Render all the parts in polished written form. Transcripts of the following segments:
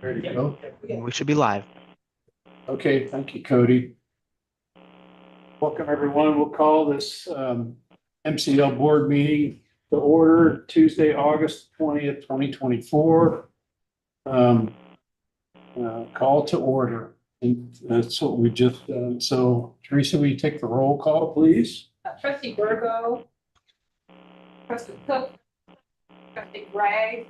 Ready to go? We should be live. Okay, thank you, Cody. Welcome, everyone. We'll call this MCL board meeting to order Tuesday, August 20th, 2024. Call to order. And that's what we just done. So Teresa, will you take the roll call, please? Trustee Virgo, Trustee Cook, Trustee Gray.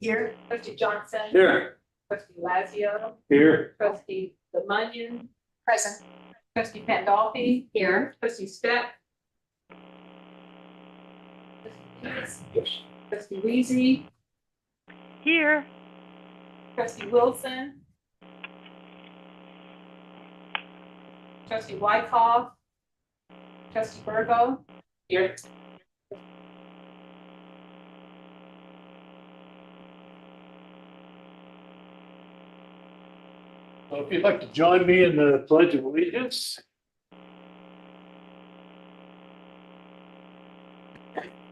Here. Trustee Johnson. Here. Trustee Lazio. Here. Trustee Lemunion. Present. Trustee Pandolfi. Here. Trustee Stepp. Yes. Trustee Weezy. Here. Trustee Wilson. Trustee Wyckoff. Trustee Virgo. Here. So if you'd like to join me in the Pledge of Allegiance.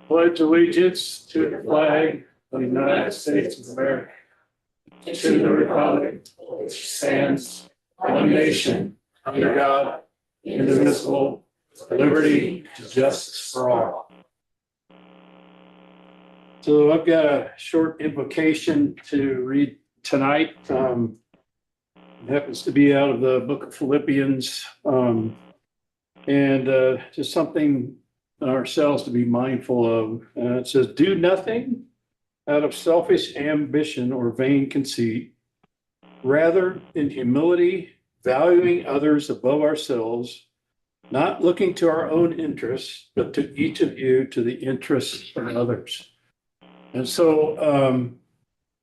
Pledge allegiance to the flag of the United States of America, to the republic which stands one nation under God, indivisible, with liberty and justice for all. So I've got a short invocation to read tonight. It happens to be out of the book of Philippians, and just something ourselves to be mindful of. It says, "Do nothing out of selfish ambition or vain conceit, rather in humility, valuing others above ourselves, not looking to our own interests, but to each of you to the interests of others." And so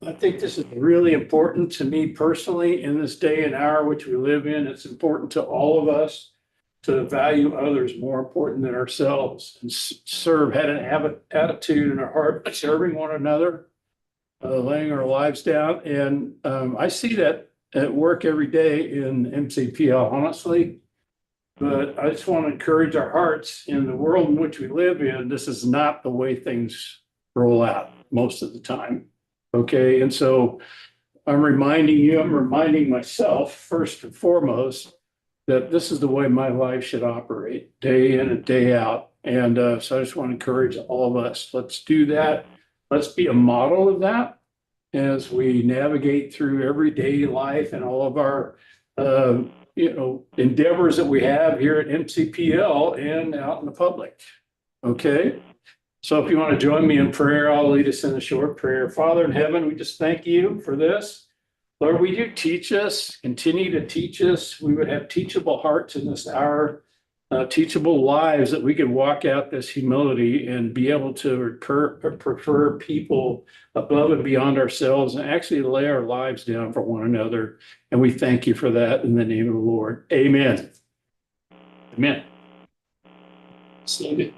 I think this is really important to me personally in this day and hour which we live in. It's important to all of us to value others more important than ourselves and serve, had an attitude in our heart of serving one another, laying our lives down. And I see that at work every day in MCPL, honestly. But I just want to encourage our hearts in the world in which we live in. This is not the way things roll out most of the time. Okay, and so I'm reminding myself first and foremost that this is the way my life should operate day in and day out. And so I just want to encourage all of us. Let's do that. Let's be a model of that as we navigate through everyday life and all of our endeavors that we have here at MCPL and out in the public. Okay. So if you want to join me in prayer, I'll lead us in a short prayer. Father in heaven, we just thank you for this. Lord, will you teach us, continue to teach us? We would have teachable hearts in this hour, teachable lives that we could walk out this humility and be able to prefer people above and beyond ourselves and actually lay our lives down for one another. And we thank you for that in the name of the Lord. Amen. Amen. Steve.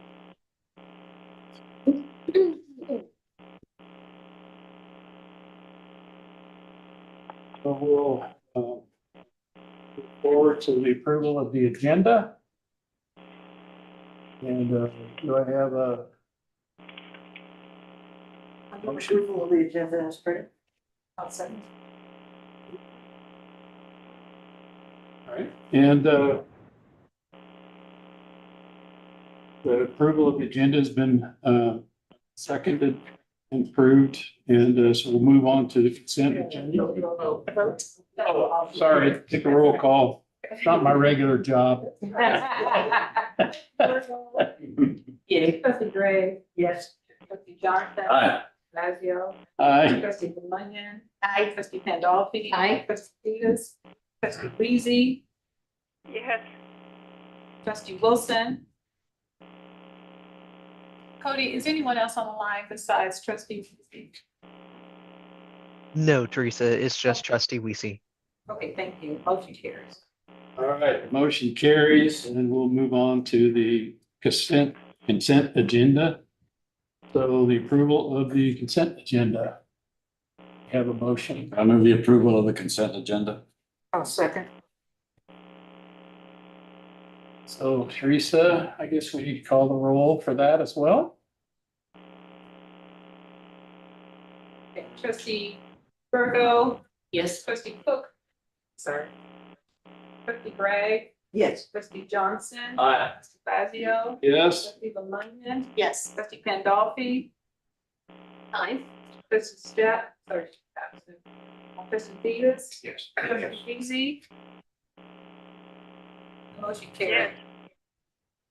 We'll look forward to the approval of the agenda. And do I have a approval of the agenda as printed? I'll second. all right? And the approval of the agenda has been seconded and approved. And so we'll move on to the consent agenda. Oh, sorry, take a roll call. It's not my regular job. Yeah. Trustee Gray. Yes. Trustee Johnson. Aye. Lazio. Aye. Trustee Lemunion. Aye. Trustee Pandolfi. Aye. Trustee Peters. Trustee Weezy. Yes. Trustee Wilson. Cody, is anyone else on the line besides Trustee Weezy? No, Teresa, it's just Trustee Weezy. Okay, thank you. Motion carries. All right, motion carries, and we'll move on to the consent agenda. So the approval of the consent agenda. Have a motion. I move the approval of the consent agenda. I'll second. So Teresa, I guess we need to call the roll for that as well. Okay, Trustee Virgo, Yes. Trustee Cook. Sorry. Trustee Gray. Yes. Trustee Johnson. Aye. Trustee Fazio. Yes. Trustee Lemonian. Yes. Trustee Pandolfi. Aye. Trustee Stat, sorry. Absent. Trustee Peters. Yes. Trustee Easy. Motion Yes. carried.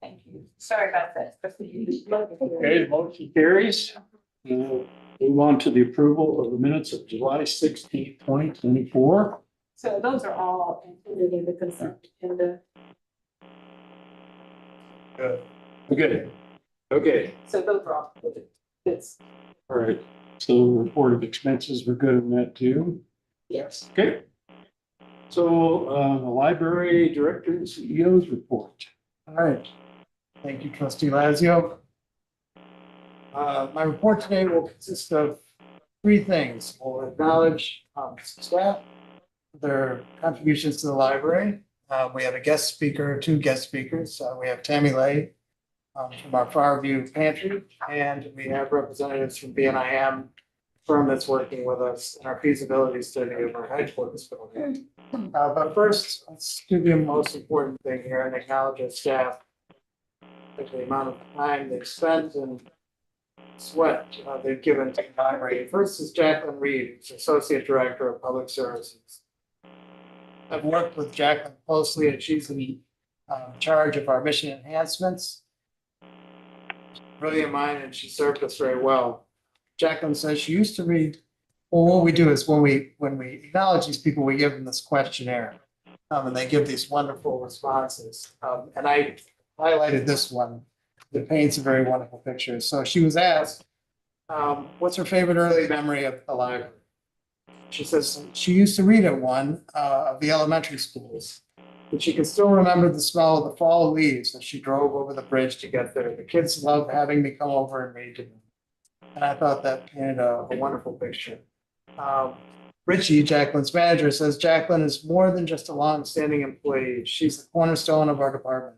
Thank you. Sorry about that. Trustee. Okay, the motion carries. Move on to the approval of the minutes of July 16th, 2024. So those are all included in the consent agenda. Okay. Okay, So those are all included. It's, all right. So report of expenses, we're good on that too. yes. Okay. So, the library director and CEO's report. All right. Thank you, trustee Lazio. My report today will consist of three things. We'll acknowledge staff, their contributions to the library. We have a guest speaker, two guest speakers. We have Tammy Lay from our Farview Pantry, and we have representatives from BNIM, firm that's working with us in our feasibility study of our headquarters building. But first, let's do the most important thing here and acknowledge our staff. The amount of time they've spent and sweat they've given to the library. First is Jacqueline Reed, who's Associate Director of Public Services. I've worked with Jacqueline closely, and she's in charge of our mission enhancements. Brilliant mind, and she served us very well. Jacqueline says she used to read. Well, what we do is when we acknowledge these people, we give them this questionnaire, and they give these wonderful responses. And I highlighted this one that paints a very wonderful picture. So she was asked, what's her favorite early memory of the library? She says she used to read at one of the elementary schools, but she can still remember the smell of the fall leaves as she drove over the bridge to get there. The kids loved having me come over and read to them. And I thought that painted a wonderful picture. Richie, Jacqueline's manager, says Jacqueline is more than just a long-standing employee. She's the cornerstone of our department.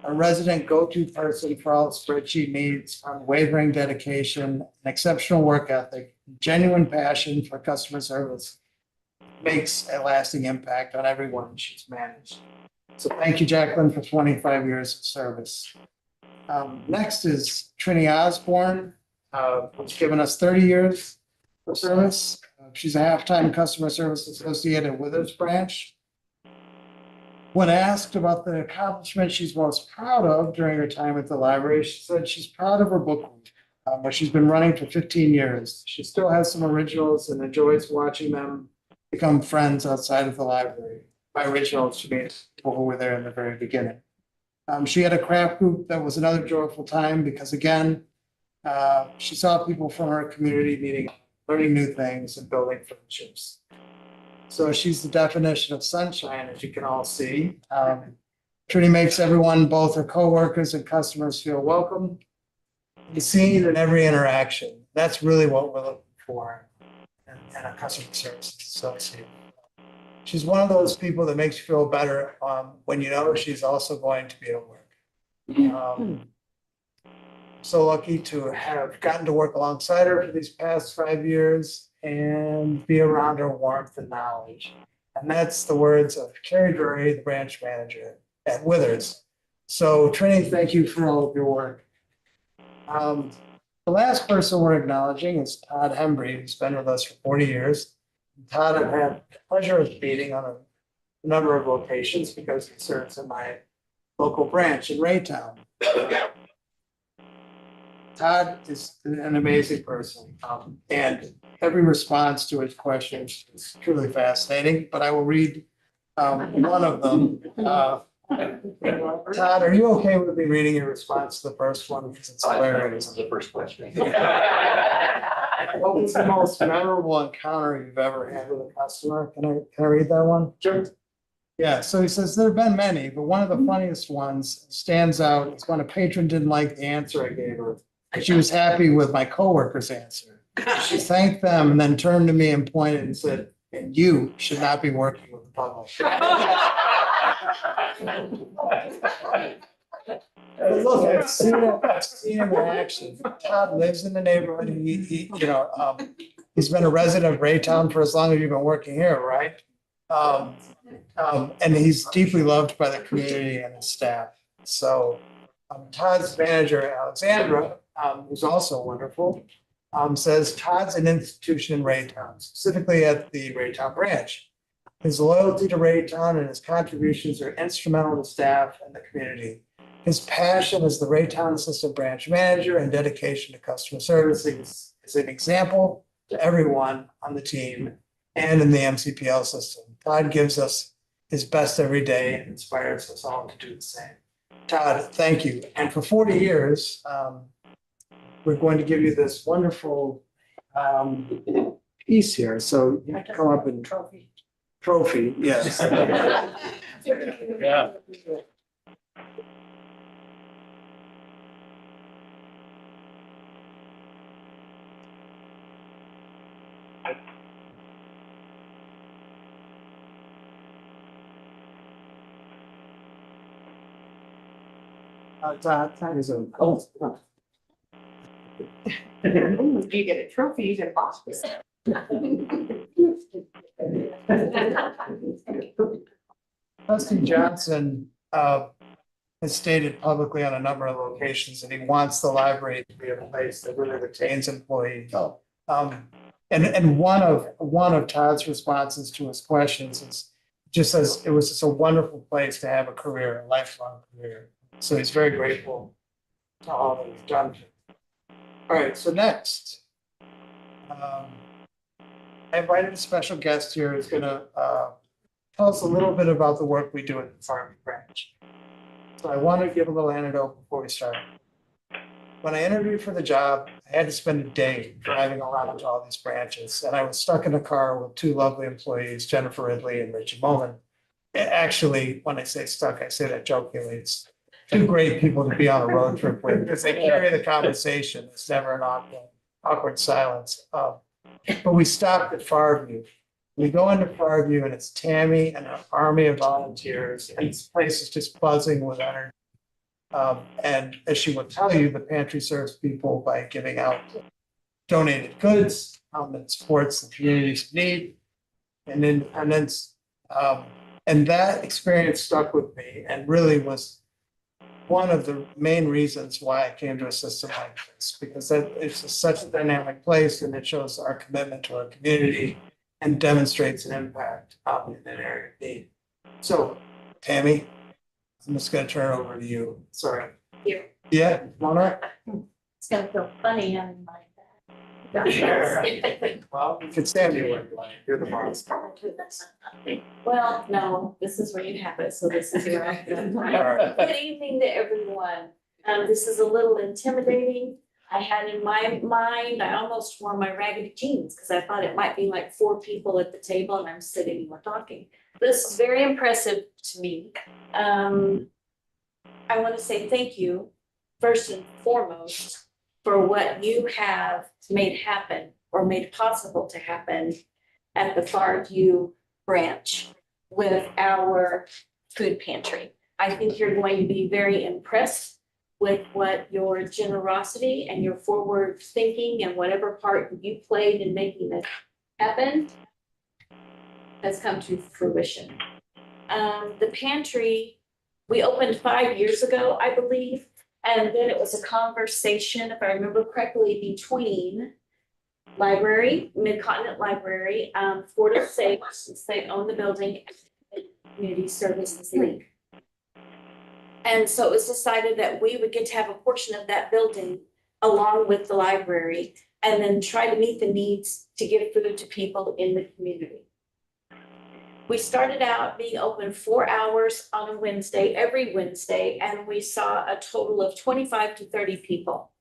A resident go-to person for all the spreadsheet needs, unwavering dedication, an exceptional work ethic, genuine passion for customer service makes a lasting impact on everyone she's managed. So thank you, Jacqueline, for 25 years of service. Next is Trini Osborne, who's given us 30 years of service. She's a half-time customer service associate at Withers Branch. When asked about the accomplishment she's most proud of during her time at the library, she said she's proud of her book room, where she's been running for 15 years. She still has some originals and enjoys watching them become friends outside of the library. By originals, she means people who were there in the very beginning. She had a craft group that was another joyful time because, again, she saw people from her community meeting, learning new things and building friendships. So she's the definition of sunshine, as you can all see. Trini makes everyone, both her coworkers and customers, feel welcome and seen in every interaction. That's really what we're looking for in a customer service associate. She's one of those people that makes you feel better when you know she's also going to be at work. So lucky to have gotten to work alongside her for these past 5 years and be around her warmth and knowledge. And that's the words of Carrie Drury, the branch manager at Withers. So Trini, thank you for all of your work. The last person we're acknowledging is Todd Hembry, who's been with us for 40 years. Todd, I've had the pleasure of meeting on a number of locations because he serves in my local branch in Raytown. Todd is an amazing person, and every response to his questions is truly fascinating, but I will read one of them. Todd, are you okay with me reading your response to the first one? Because it's hilarious. The first question. What was the most memorable encounter you've ever had with a customer? Can I read that one? Sure. Yeah, so he says there have been many, but one of the funniest ones stands out is when a patron didn't like the answer I gave her. She was happy with my coworker's answer. She thanked them and then turned to me and pointed and said, "And you should not be working with the public." Look, I've seen him in action. Todd lives in the neighborhood. He He's been a resident of Raytown for as long as you've been working here, right? And he's deeply loved by the community and his staff. So Todd's manager, Alexandra, who's also wonderful, says Todd's an institution in Raytown, specifically at the Raytown branch. His loyalty to Raytown and his contributions are instrumental to staff and the community. His passion as the Raytown Assistant Branch Manager and dedication to customer service is an example to everyone on the team and in the MCPL system. Todd gives us his best every day and inspires us all to do the same. Todd, thank you. And for 40 years, we're going to give you this wonderful piece here. So you have to come up and trophy, yes. Yeah. Todd, is a, You get a trophy, you get a box. Trustee Johnson has stated publicly on a number of locations that he wants the library to be a place that really retains employees. And one of Todd's responses to his questions is just says it was just a wonderful place to have a career, a lifelong career. So he's very grateful to all that we've done. All right, so next. I invited a special guest here who's gonna tell us a little bit about the work we do at the farm branch. So I want to give a little anecdote before we start. When I interviewed for the job, I had to spend a day driving around to all these branches, and I was stuck in a car with two lovely employees, Jennifer Ridley and Richie Bowman. Actually, when I say stuck, I say that jokingly. It's two great people to be on a road trip with because they carry the conversation. It's never an awkward silence. But we stopped at Farview. We go into Farview and it's Tammy and an army of volunteers, and this place is just buzzing with energy. And as she will tell you, the pantry serves people by giving out donated goods that supports the community's need. And that experience stuck with me and really was one of the main reasons why I came to a system like this, because it's such a dynamic place and it shows our commitment to our community and demonstrates an impact in an area of need. So, Tammy, I'm just gonna turn it over to you. Sorry. Here. Yeah, Mona? It's gonna feel funny on my Well, you can stand here when you want. You're the boss. Well, no, this is where you have it, so this is where I right. Good evening to everyone. This is a little intimidating. I had in my mind, I almost wore my raggedy jeans because I thought it might be like 4 people at the table and I'm sitting and we're talking. This is very impressive to me. I want to say thank you, first and foremost, for what you have made happen or made possible to happen at the Farview branch with our food pantry. I think you're going to be very impressed with what your generosity and your forward thinking and whatever part you played in making this happen has come to fruition. The pantry, we opened 5 years ago, I believe, and then it was a conversation, if I remember correctly, between library, Mid-Continent Library, 4 to 6, since they own the building, and Community Services League. And so it was decided that we would get to have a portion of that building along with the library and then try to meet the needs to give food to people in the community. We started out being open 4 hours on a Wednesday, every Wednesday, and we saw a total of 25 to 30 people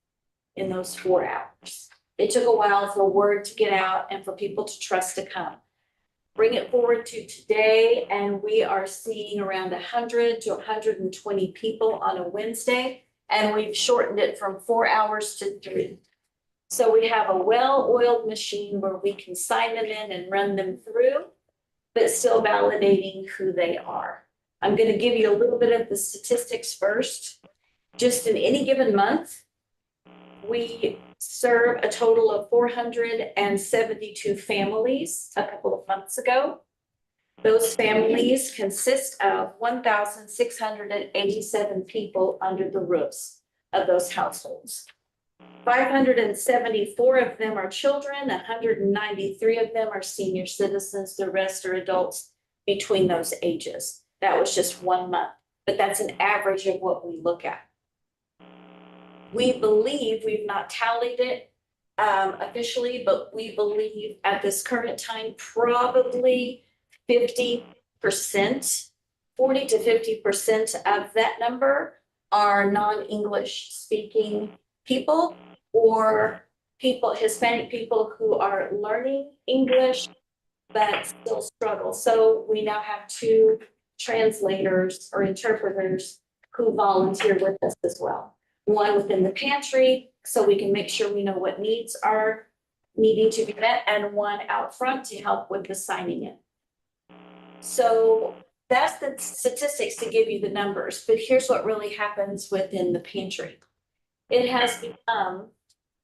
in those 4 hours. It took a while for word to get out and for people to trust to come. Bring it forward to today, and we are seeing around 100 to 120 people on a Wednesday, and we've shortened it from 4 hours to 3. So we have a well-oiled machine where we can sign them in and run them through, but still validating who they are. I'm going to give you a little bit of the statistics first. Just in any given month, we serve a total of 472 families a couple of months ago. Those families consist of 1,687 people under the roofs of those households. 574 of them are children, 193 of them are senior citizens, the rest are adults between those ages. That was just 1 month, but that's an average of what we look at. We believe, we've not tallied it officially, but we believe at this current time, probably 50%, 40 to 50% of that number are non-English speaking people or people, Hispanic people who are learning English but still struggle. So we now have 2 translators or interpreters who volunteer with us as well. One within the pantry, so we can make sure we know what needs are needing to be met, and one out front to help with the signing in. So that's the statistics to give you the numbers, but here's what really happens within the pantry. It has become,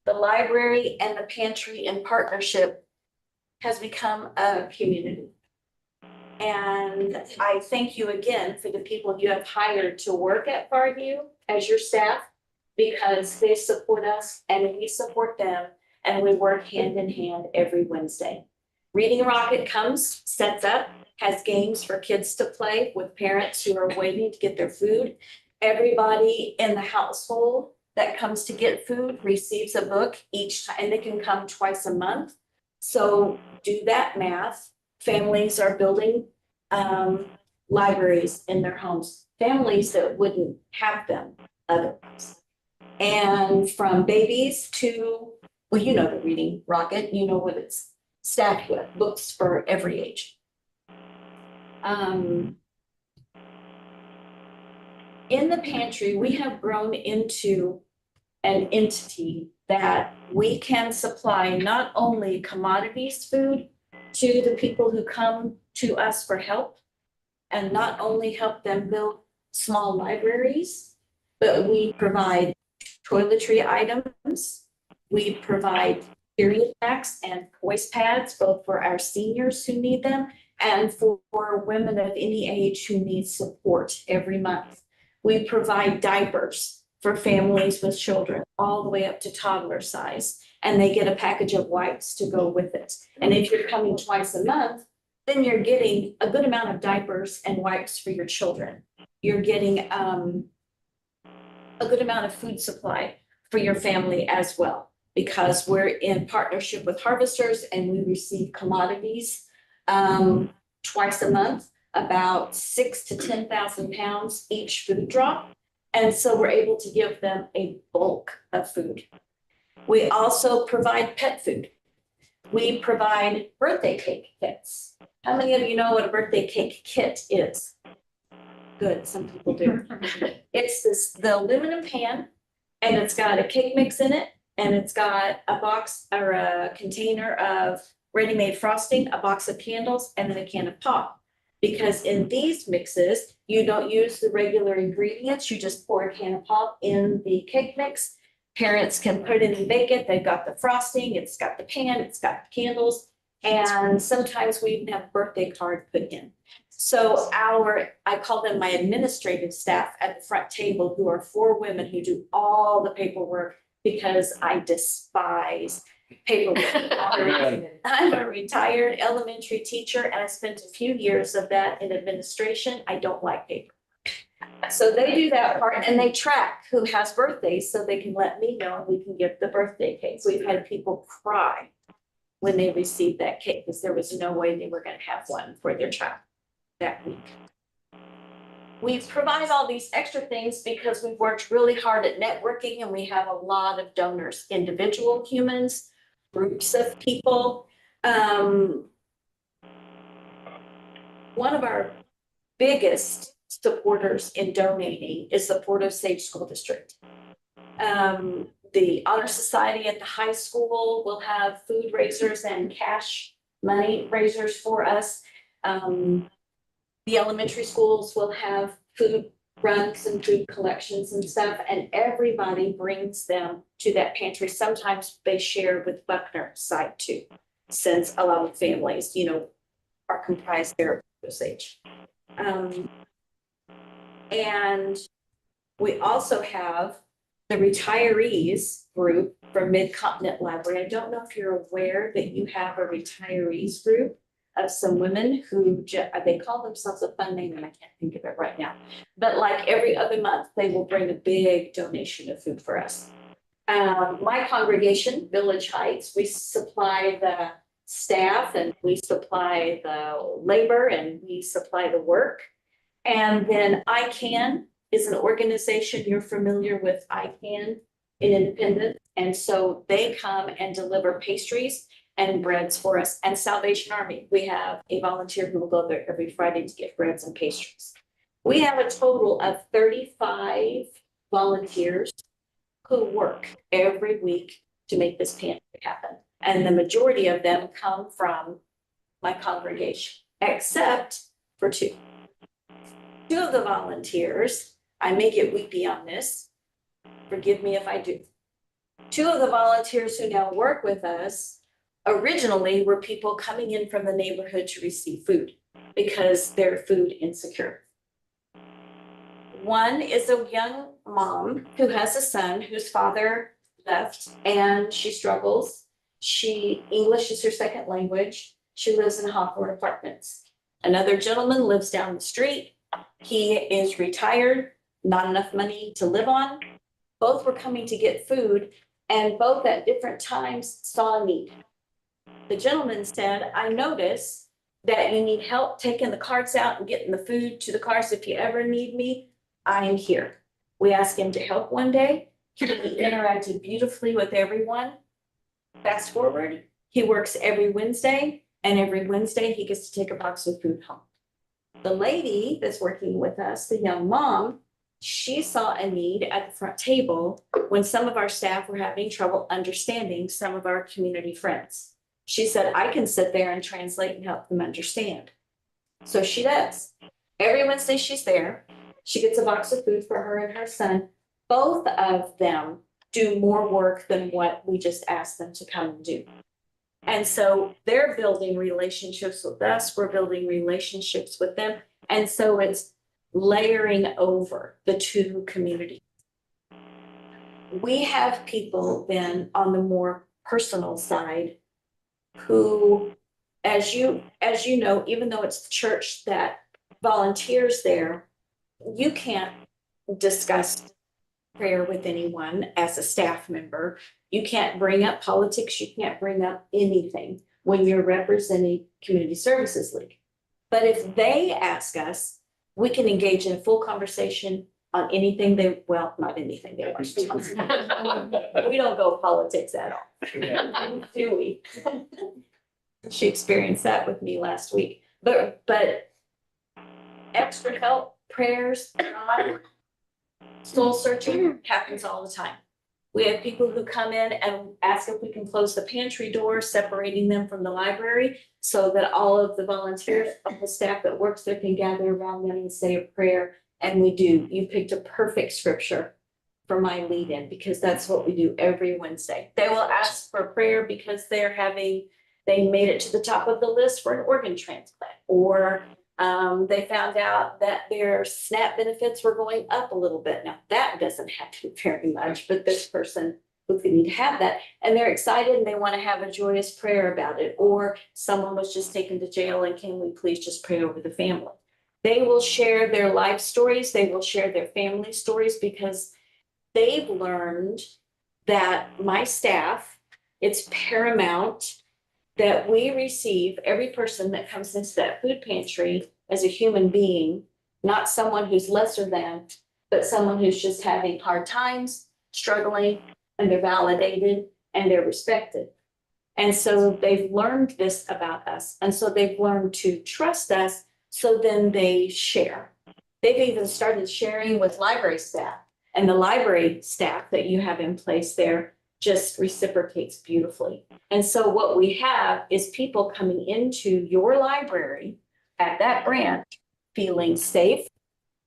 the library and the pantry in partnership has become a community. And I thank you again for the people you have hired to work at Farview as your staff, because they support us and we support them, and we work hand in hand every Wednesday. Reading Rocket comes, sets up, has games for kids to play with parents who are waiting to get their food. Everybody in the household that comes to get food receives a book each time, and they can come twice a month. So do that math. Families are building libraries in their homes, families that wouldn't have them otherwise. And from babies to, well, you know the Reading Rocket, you know what it's stacked with, books for every age. In the pantry, we have grown into an entity that we can supply not only commodities food to the people who come to us for help, and not only help them build small libraries, but we provide toiletry items. We provide period packs and voice pads, both for our seniors who need them and for women of any age who need support every month. We provide diapers for families with children all the way up to toddler size, and they get a package of wipes to go with it. And if you're coming twice a month, then you're getting a good amount of diapers and wipes for your children. You're getting a good amount of food supply for your family as well, because we're in partnership with harvesters and we receive commodities twice a month, about 6,000 to 10,000 pounds each food drop. And so we're able to give them a bulk of food. We also provide pet food. We provide birthday cake kits. How many of you know what a birthday cake kit is? Good, some people do. It's the aluminum pan, and it's got a cake mix in it, and it's got a box or a container of ready-made frosting, a box of candles, and then a can of pop. Because in these mixes, you don't use the regular ingredients, you just pour a can of pop in the cake mix. Parents can put it in and bake it. They've got the frosting, it's got the pan, it's got the candles, and sometimes we even have a birthday card put in. So I call them my administrative staff at the front table, who are 4 women who do all the paperwork, because I despise paperwork. I'm a retired elementary teacher, and I spent a few years of that in administration. I don't like paper. So they do that part, and they track who has birthdays so they can let me know, and we can get the birthday cakes. We've had people cry when they received that cake because there was no way they were going to have one for their child that week. We provide all these extra things because we've worked really hard at networking, and we have a lot of donors, individual humans, groups of people. One of our biggest supporters in donating is the Port Osage School District. The Honor Society at the high school will have food raisers and cash money raisers for us. The elementary schools will have food run some food collections and stuff, and everybody brings them to that pantry. Sometimes they share with Buckner side too, since a lot of families, are comprised there of Osage. And we also have the retirees group from Mid-Continent Library. I don't know if you're aware that you have a retirees group of some women who they call themselves a fun name and I can't think of it right now. But like every other month, they will bring a big donation of food for us. My congregation, Village Heights, we supply the staff and we supply the labor and we supply the work. And then ICANN is an organization, you're familiar with ICANN in Independence. And so they come and deliver pastries and breads for us. And Salvation Army, we have a volunteer who will go there every Friday to get breads and pastries. We have a total of 35 volunteers who work every week to make this pantry happen. And the majority of them come from my congregation, except for two. Two of the volunteers, I may get weepy on this, forgive me if I do. Two of the volunteers who now work with us originally were people coming in from the neighborhood to receive food because they're food insecure. One is a young mom who has a son whose father left and she struggles. English is her second language. She lives in Hawthorne Apartments. Another gentleman lives down the street. He is retired, not enough money to live on. Both were coming to get food and both at different times saw a need. The gentleman said, I notice that you need help taking the carts out and getting the food to the cars. If you ever need me, I am here. We asked him to help one day. He interacted beautifully with everyone. Fast forward, he works every Wednesday, and every Wednesday he gets to take a box of food home. The lady that's working with us, the young mom, she saw a need at the front table when some of our staff were having trouble understanding some of our community friends. She said, I can sit there and translate and help them understand. So she does. Every Wednesday she's there. She gets a box of food for her and her son. Both of them do more work than what we just asked them to come and do. And so they're building relationships with us. We're building relationships with them. And so it's layering over the two communities. We have people then on the more personal side who, as you know, even though it's the church that volunteers there, you can't discuss prayer with anyone as a staff member. You can't bring up politics. You can't bring up anything when you're representing Community Services League. But if they ask us, we can engage in a full conversation on anything not anything they want to talk. We don't go politics at all, do we? She experienced that with me last week. But extra help, prayers, soul searching happens all the time. We have people who come in and ask if we can close the pantry door, separating them from the library so that all of the volunteers, of the staff that works there can gather around them and say a prayer. And we do. You picked a perfect scripture for my lead in because that's what we do every Wednesday. They will ask for prayer because they made it to the top of the list for an organ transplant, or they found out that their SNAP benefits were going up a little bit. Now that doesn't happen very much, but this person would need to have that, and they're excited and they want to have a joyous prayer about it. Or someone was just taken to jail and can we please just pray over the family? They will share their life stories. They will share their family stories because they've learned that my staff, it's paramount that we receive every person that comes into that food pantry as a human being, not someone who's lesser than, but someone who's just having hard times, struggling, and they're validated and they're respected. And so they've learned this about us. And so they've learned to trust us. So then they share. They've even started sharing with library staff, and the library staff that you have in place there just reciprocates beautifully. And so what we have is people coming into your library at that branch feeling safe,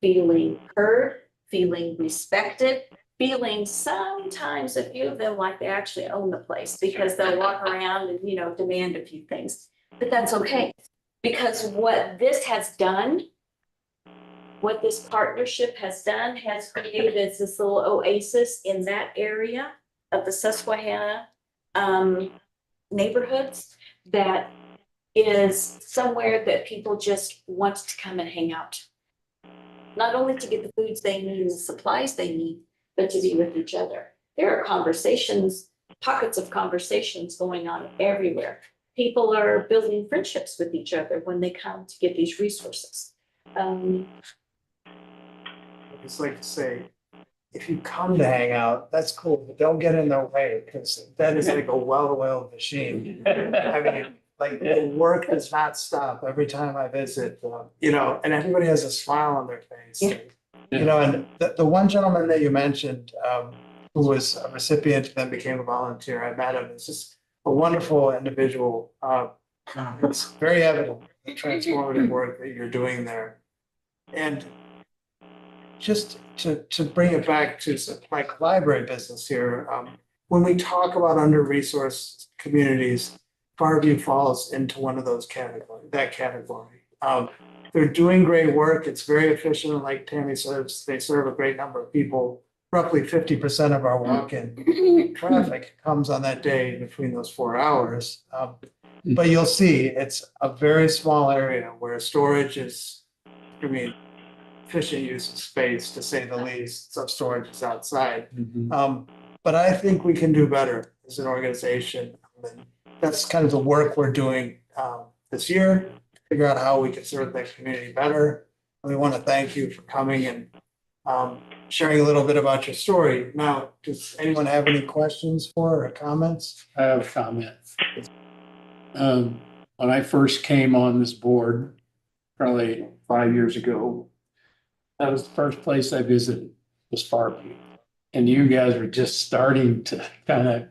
feeling heard, feeling respected, feeling sometimes a few of them like they actually own the place because they'll walk around and, demand a few things. But that's okay, because what this has done, what this partnership has done, has created this little oasis in that area of the Susquehanna neighborhoods that is somewhere that people just want to come and hang out. Not only to get the foods they need and the supplies they need, but to be with each other. There are conversations, pockets of conversations going on everywhere. People are building friendships with each other when they come to get these resources. I just like to say, if you come to hang out, that's cool, but don't get in their way, because that is like a well-oiled machine. I mean, like, the work does not stop every time I visit, and everybody has a smile on their face. Yeah. And the one gentleman that you mentioned, who was a recipient, then became a volunteer, I met him, it's just a wonderful individual. It's very evident, the transformative work that you're doing there. And just to bring it back to like library business here, when we talk about under-resourced communities, Farview falls into one of those category. They're doing great work. It's very efficient. Like Tammy says, they serve a great number of people. Roughly 50% of our walk-in traffic comes on that day between those 4 hours. But you'll see, it's a very small area where storage is, efficient use of space, to say the least. Some storage is outside. But I think we can do better as an organization. And that's kind of the work we're doing this year, figure out how we can serve that community better. And we want to thank you for coming and sharing a little bit about your story. Now, does anyone have any questions or comments? I have a comment. When I first came on this board, probably 5 years ago, that was the first place I visited, was Farview. And you guys were just starting to kind of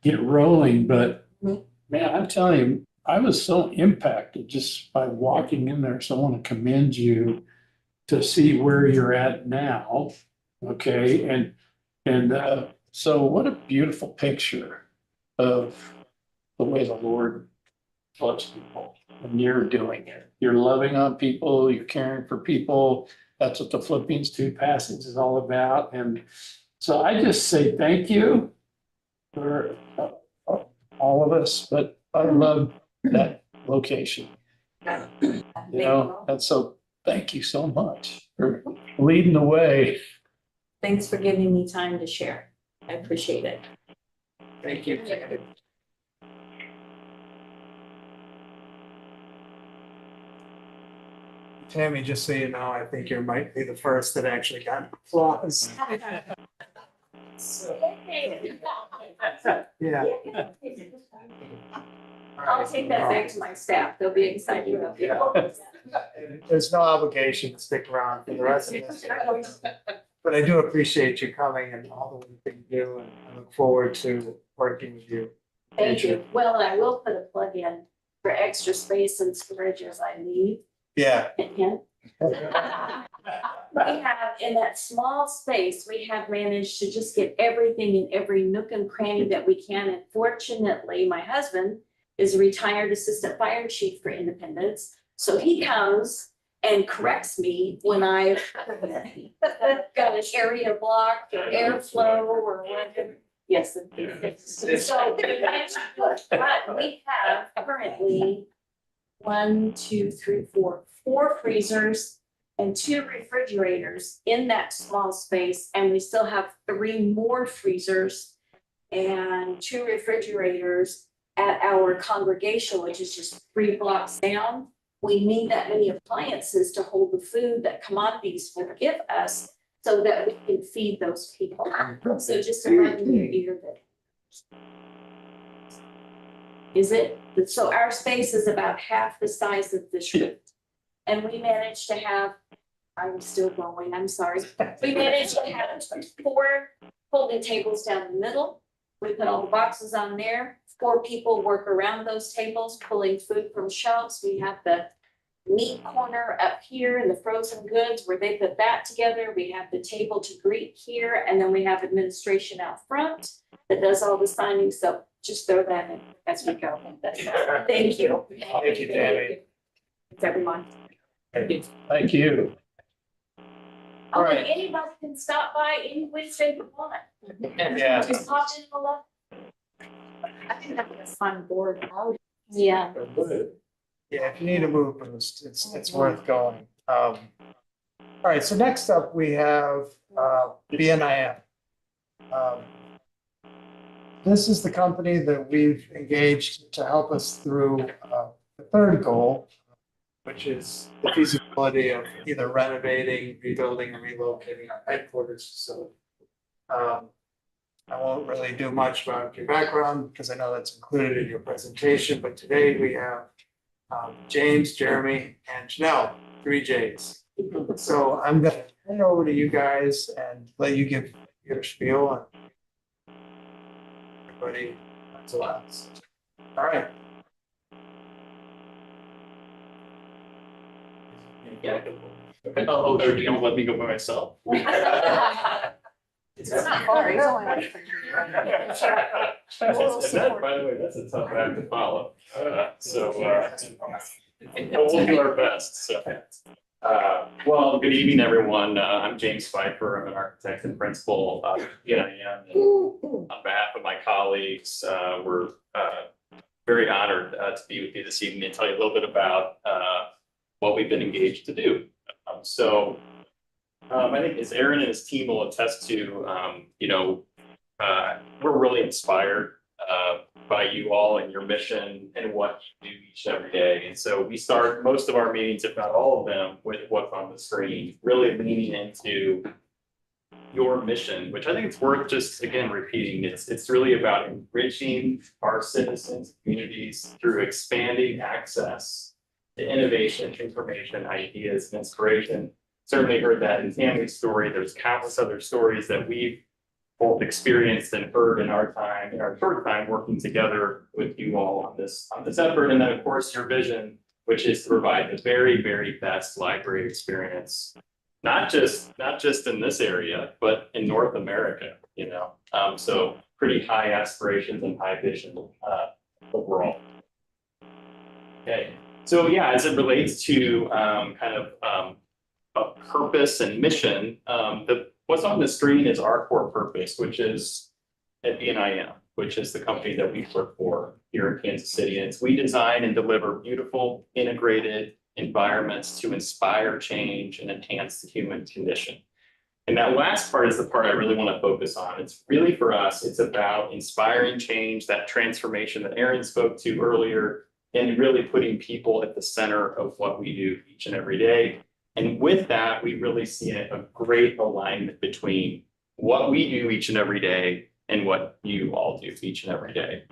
get rolling, but man, I'm telling you, I was so impacted just by walking in there. So I want to commend you to see where you're at now. Okay. And so what a beautiful picture of the way the Lord loves people, and you're doing it. You're loving on people, you're caring for people. That's what the Philippians 2 passage is all about. And so I just say thank you for all of us, but I love that location. And so thank you so much for leading the way. Thanks for giving me time to share. I appreciate it. Thank you. Tammy, just so you know, I think you might be the first that actually got applause. Yeah. I'll take that back to my staff. They'll be excited about it. There's no obligation to stick around for the rest of this. But I do appreciate you coming and all the work that you do, and I look forward to working with you. Thank you. Well, and I will put a plug in for extra space and storage as I leave. Yeah. We have, in that small space, we have managed to just get everything in every nook and cranny that we can. And fortunately, my husband is a retired assistant fire chief for Independence. So he comes and corrects me when I've got an area blocked or airflow or whatever. Yes. So but we have currently 4 freezers and 2 refrigerators in that small space. And we still have 3 more freezers and 2 refrigerators at our congregation, which is just 3 blocks down. We need that many appliances to hold the food that commodities will give us so that we can feed those people. So just to run in your ear that. Is it? So our space is about half the size of this room. And we managed to have, I'm still going, I'm sorry. We managed to have 4 folding tables down the middle. We put all the boxes on there. 4 people work around those tables, pulling food from shelves. We have the meat corner up here and the frozen goods where they put that together. We have the table to greet here, and then we have administration out front that does all the signing. So just throw that in as we go. Thank you. Thank you, Tammy. Thanks, everyone. Thank you. Oh, All and right. anybody can stop by any Wednesday you want. Yeah. Just pop in and look. I think that'd be a fun board out. Yeah. Yeah, if you need a mood boost, it's worth going. All right, so next up, we have BNIM. This is the company that we've engaged to help us through the third goal, which is the feasibility of either renovating, rebuilding, or relocating our headquarters facility. I won't really do much about your background because I know that's included in your presentation, but today we have James, Jeremy, and Janelle, 3 J's. So I'm gonna hand it over to you guys and let you give your spiel and everybody, that's allowed. All right. Yeah. Oh, you don't let me go by myself? It's not far, he's only like. And that, by the way, that's a tough act to follow. We'll do our best, so. Well, good evening, everyone. I'm James Pfeiffer. I'm an architect and principal of BNIM. And on behalf of my colleagues, we're very honored to be with you this evening and tell you a little bit about what we've been engaged to do. I think as Aaron and his team will attest to, we're really inspired by you all and your mission and what you do each and every day. And so we start most of our meetings, if not all of them, with what's on the screen, really leaning into your mission, which I think it's worth just, again, repeating. It's really about enriching our citizens, communities through expanding access to innovation, information, ideas, and inspiration. Certainly heard that in Tammy's story. There's countless other stories that we've both experienced and heard in our short time working together with you all on this effort. And then, of course, your vision, which is to provide the very, very best library experience, not just in this area, but in North America, so pretty high aspirations and high vision overall. Okay, so yeah, as it relates to a purpose and mission, what's on the screen is our core purpose, which is at BNIM, which is the company that we work for here in Kansas City. And we design and deliver beautiful, integrated environments to inspire change and enhance the human condition. And that last part is the part I really want to focus on. It's really, for us, it's about inspiring change, that transformation that Aaron spoke to earlier, and really putting people at the center of what we do each and every day. And with that, we really see a great alignment between what we do each and every day and what you all do each and every day.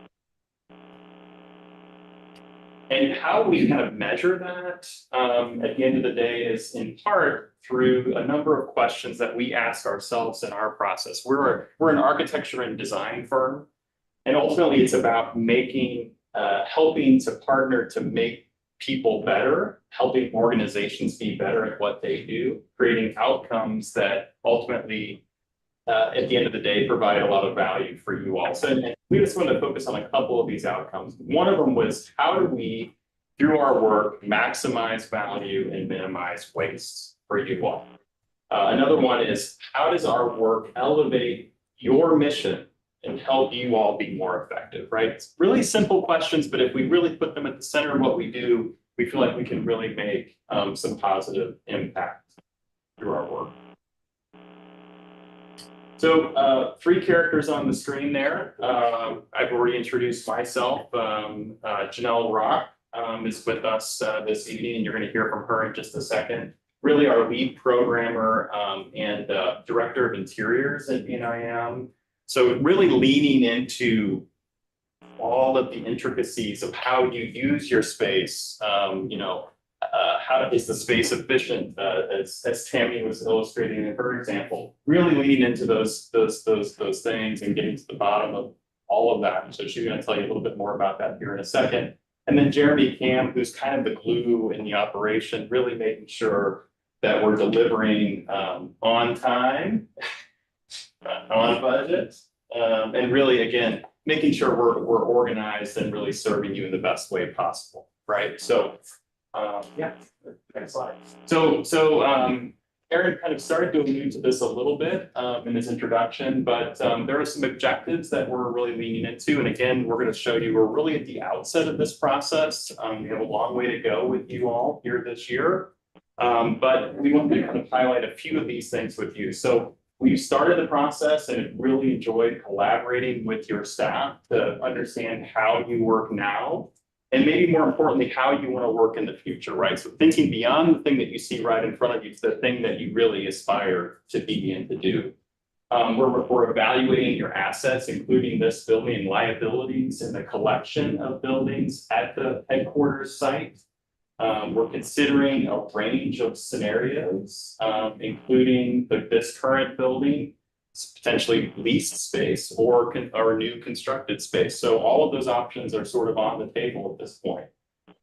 And how we kind of measure that at the end of the day is in part through a number of questions that we ask ourselves in our process. We're an architecture and design firm, and ultimately it's about helping to partner to make people better, helping organizations be better at what they do, creating outcomes that ultimately, at the end of the day, provide a lot of value for you all. So we just want to focus on a couple of these outcomes. One of them was, how do we, through our work, maximize value and minimize waste for you all? Another one is, how does our work elevate your mission and help you all be more effective, right? It's really simple questions, but if we really put them at the center of what we do, we feel like we can really make some positive impact through our work. So 3 characters on the screen there. I've already introduced myself. Janelle Rock is with us this evening, and you're going to hear from her in just a second. Really our lead programmer and director of interiors at BNIM. So really leaning into all of the intricacies of how you use your space. How is the space efficient, as Tammy was illustrating in her example. Really leaning into those things and getting to the bottom of all of that. So she's going to tell you a little bit more about that here in a second. And then Jeremy Camp, who's kind of the glue in the operation, really making sure that we're delivering on time, on budget, and really, again, making sure we're organized and really serving you in the best way possible, right? So, yeah, next slide. So Aaron kind of started to allude to this a little bit in his introduction, but there are some objectives that we're really leaning into. And again, we're going to show you we're really at the outset of this process. We have a long way to go with you all here this year. But we want to kind of highlight a few of these things with you. So we started the process and really enjoyed collaborating with your staff to understand how you work now. And maybe more importantly, how you want to work in the future, right? So thinking beyond the thing that you see right in front of you to the thing that you really aspire to be and to do. We're evaluating your assets, including this building and liabilities and the collection of buildings at the headquarters site. We're considering a range of scenarios, including this current building, potentially leased space or new constructed space. So all of those options are sort of on the table at this point.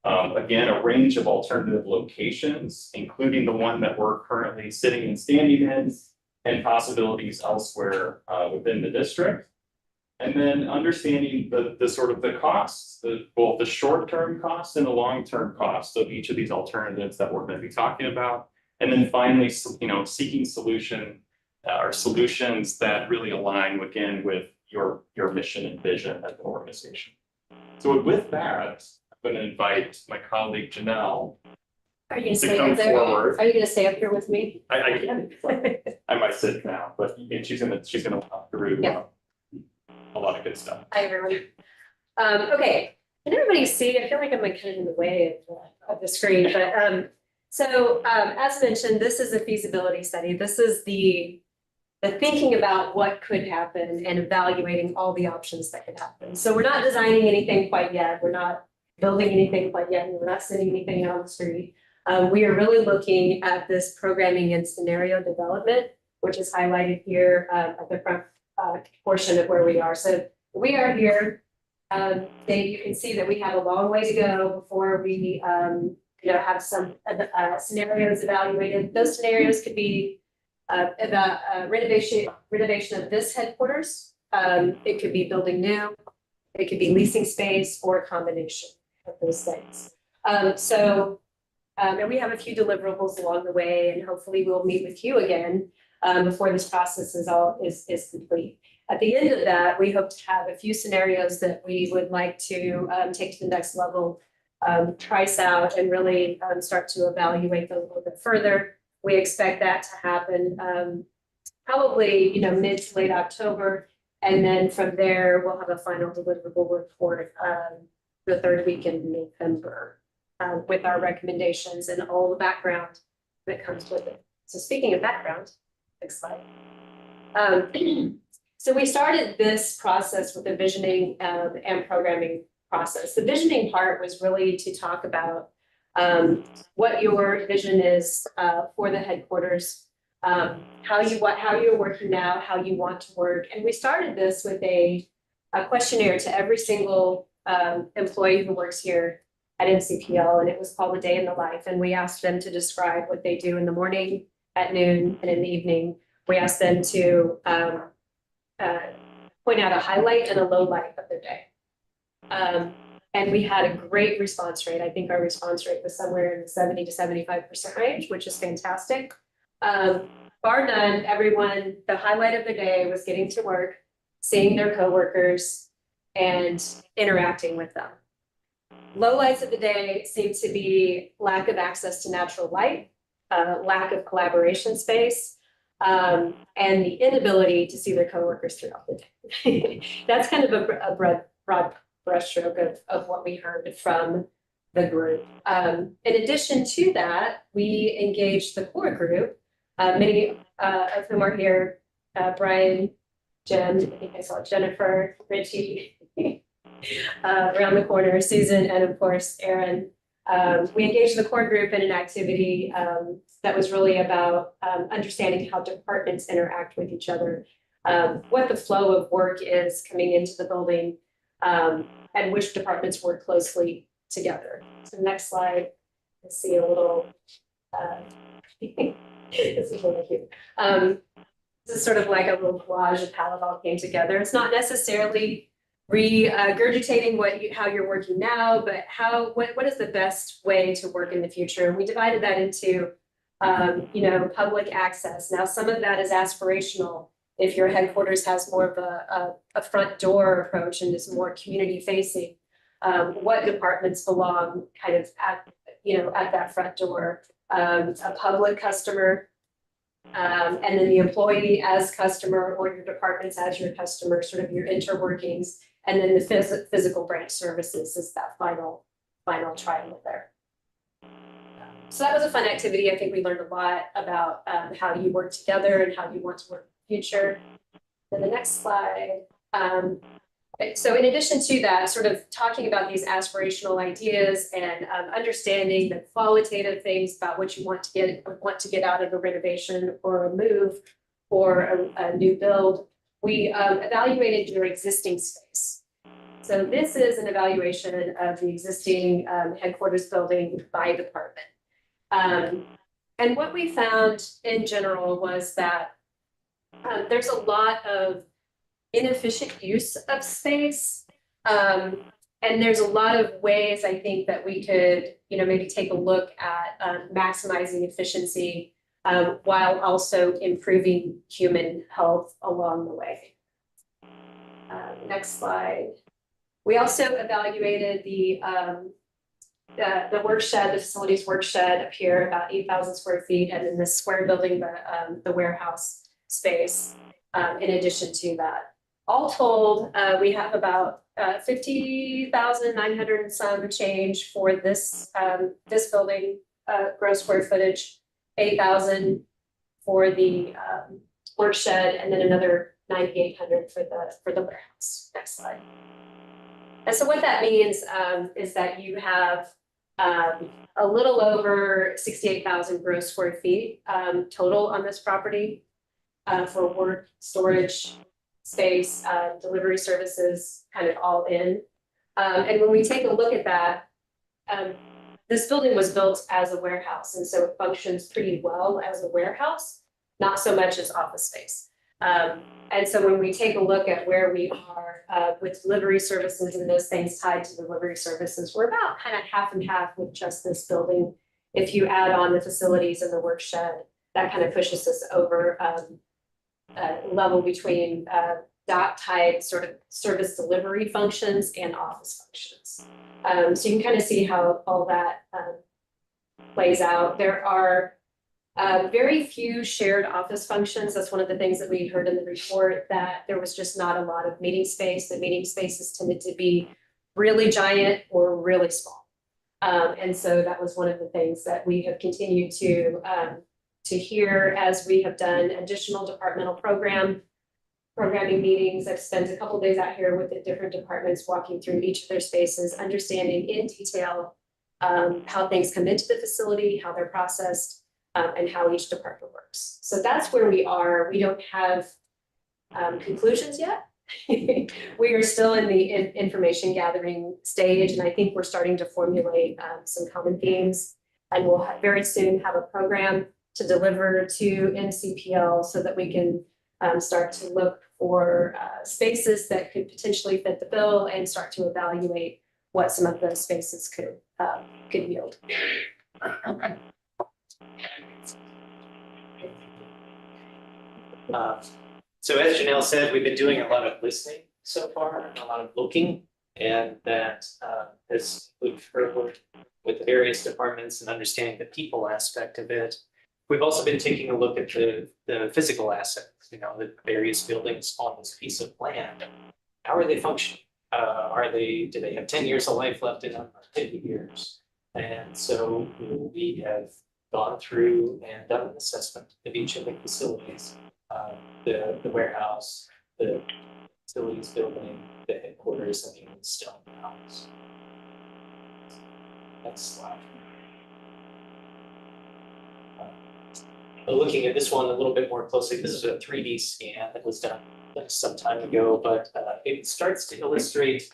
Again, a range of alternative locations, including the one that we're currently sitting and standing in, and possibilities elsewhere within the district. And then understanding the sort of the costs, both the short-term costs and the long-term costs of each of these alternatives that we're going to be talking about. And then finally, seeking solutions that really align again with your mission and vision as an organization. So with that, I'm going to invite my colleague Janelle Are you gonna to stay come up there? forward. Are you gonna stay up here with me? I might sit now, but she's gonna walk through Yeah. a lot of good stuff. Hi, everyone. Okay, can everybody see? I feel like I'm like kind of in the way of the screen, but as mentioned, this is a feasibility study. This is the thinking about what could happen and evaluating all the options that could happen. So we're not designing anything quite yet. We're not building anything quite yet. And we're not sending anything out on the street. We are really looking at this programming and scenario development, which is highlighted here at the front portion of where we are. So we are here. You can see that we have a long way to go before we have some scenarios evaluated. Those scenarios could be about renovation of this headquarters. It could be building new. It could be leasing space or a combination of those things. And we have a few deliverables along the way, and hopefully we'll meet with you again before this process is complete. At the end of that, we hope to have a few scenarios that we would like to take to the next level, price out, and really start to evaluate them a little bit further. We expect that to happen probably mid to late October, and then from there we'll have a final deliverable report the third week in November with our recommendations and all the background that comes with it. So speaking of background, next slide. So we started this process with the visioning and programming process. The visioning part was really to talk about what your vision is for the headquarters, how you're working now, how you want to work. And we started this with a questionnaire to every single employee who works here at MCPL, and it was called A Day in the Life. And we asked them to describe what they do in the morning, at noon, and in the evening. We asked them to point out a highlight and a low light of their day. And we had a great response rate. I think our response rate was somewhere in the 70 to 75% range, which is fantastic. Bar none, everyone, the highlight of the day was getting to work, seeing their coworkers, and interacting with them. Lowlights of the day seem to be lack of access to natural light, lack of collaboration space, and the inability to see their coworkers throughout the day. That's kind of a broad brushstroke of what we heard from the group. In addition to that, we engaged the core group, many of whom are here, Brian, Jen, I think I saw Jennifer, Richie, around the corner, Susan, and of course, Aaron. We engaged the core group in an activity that was really about understanding how departments interact with each other, what the flow of work is coming into the building, and which departments work closely together. So next slide, let's see a little, this is really cute. This is sort of like a little collage of how it all came together. It's not necessarily regurgitating how you're working now, but what is the best way to work in the future? And we divided that into, public access. Now, some of that is aspirational. If your headquarters has more of a front door approach and is more community facing, what departments belong kind of at that front door, a public customer, and then the employee as customer or your departments as your customer, sort of your interworkings, and then the physical branch services is that final triangle there. So that was a fun activity. I think we learned a lot about how you work together and how you want to work in the future. Then the next slide. So in addition to that, sort of talking about these aspirational ideas and understanding the qualitative things about what you want to get out of a renovation or a move or a new build, we evaluated your existing space. So this is an evaluation of the existing headquarters building by department. And what we found in general was that there's a lot of inefficient use of space. And there's a lot of ways I think that we could, maybe take a look at maximizing efficiency while also improving human health along the way. Next slide. We also evaluated the work shed, the facilities work shed up here, about 8,000 square feet, and then the square building, the warehouse space in addition to that. All told, we have about 50,900 and some change for this building gross square footage, 8,000 for the work shed, and then another 9,800 for the warehouse. Next slide. And so what that means is that you have a little over 68,000 gross square feet total on this property for work, storage, space, delivery services, kind of all in. And when we take a look at that, this building was built as a warehouse, and so it functions pretty well as a warehouse, not so much as office space. And so when we take a look at where we are with delivery services and those things tied to delivery services, we're about kind of half and half with just this building. If you add on the facilities and the work shed, that kind of pushes us over level between dot type sort of service delivery functions and office functions. So you can kind of see how all that plays out. There are very few shared office functions. That's one of the things that we heard in the report, that there was just not a lot of meeting space. The meeting spaces tended to be really giant or really small. And so that was one of the things that we have continued to hear as we have done additional departmental programming meetings. I've spent a couple of days out here with the different departments, walking through each of their spaces, understanding in detail how things come into the facility, how they're processed, and how each department works. So that's where we are. We don't have conclusions yet. We are still in the information gathering stage, and I think we're starting to formulate some common themes, and we'll very soon have a program to deliver to MCPL so that we can start to look for spaces that could potentially fit the bill and start to evaluate what some of those spaces could yield. So as Janelle said, we've been doing a lot of listening so far and a lot of looking, and that has moved forward with the various departments and understanding the people aspect of it. We've also been taking a look at the physical assets, the various buildings on this piece of land. How are they functioning? Do they have 10 years of life left in them, or 50 years? And so we have gone through and done an assessment of each of the facilities, the warehouse, the facilities building, the headquarters, and the stone house. Next slide. Looking at this one a little bit more closely, this is a 3D scan that was done some time ago, but it starts to illustrate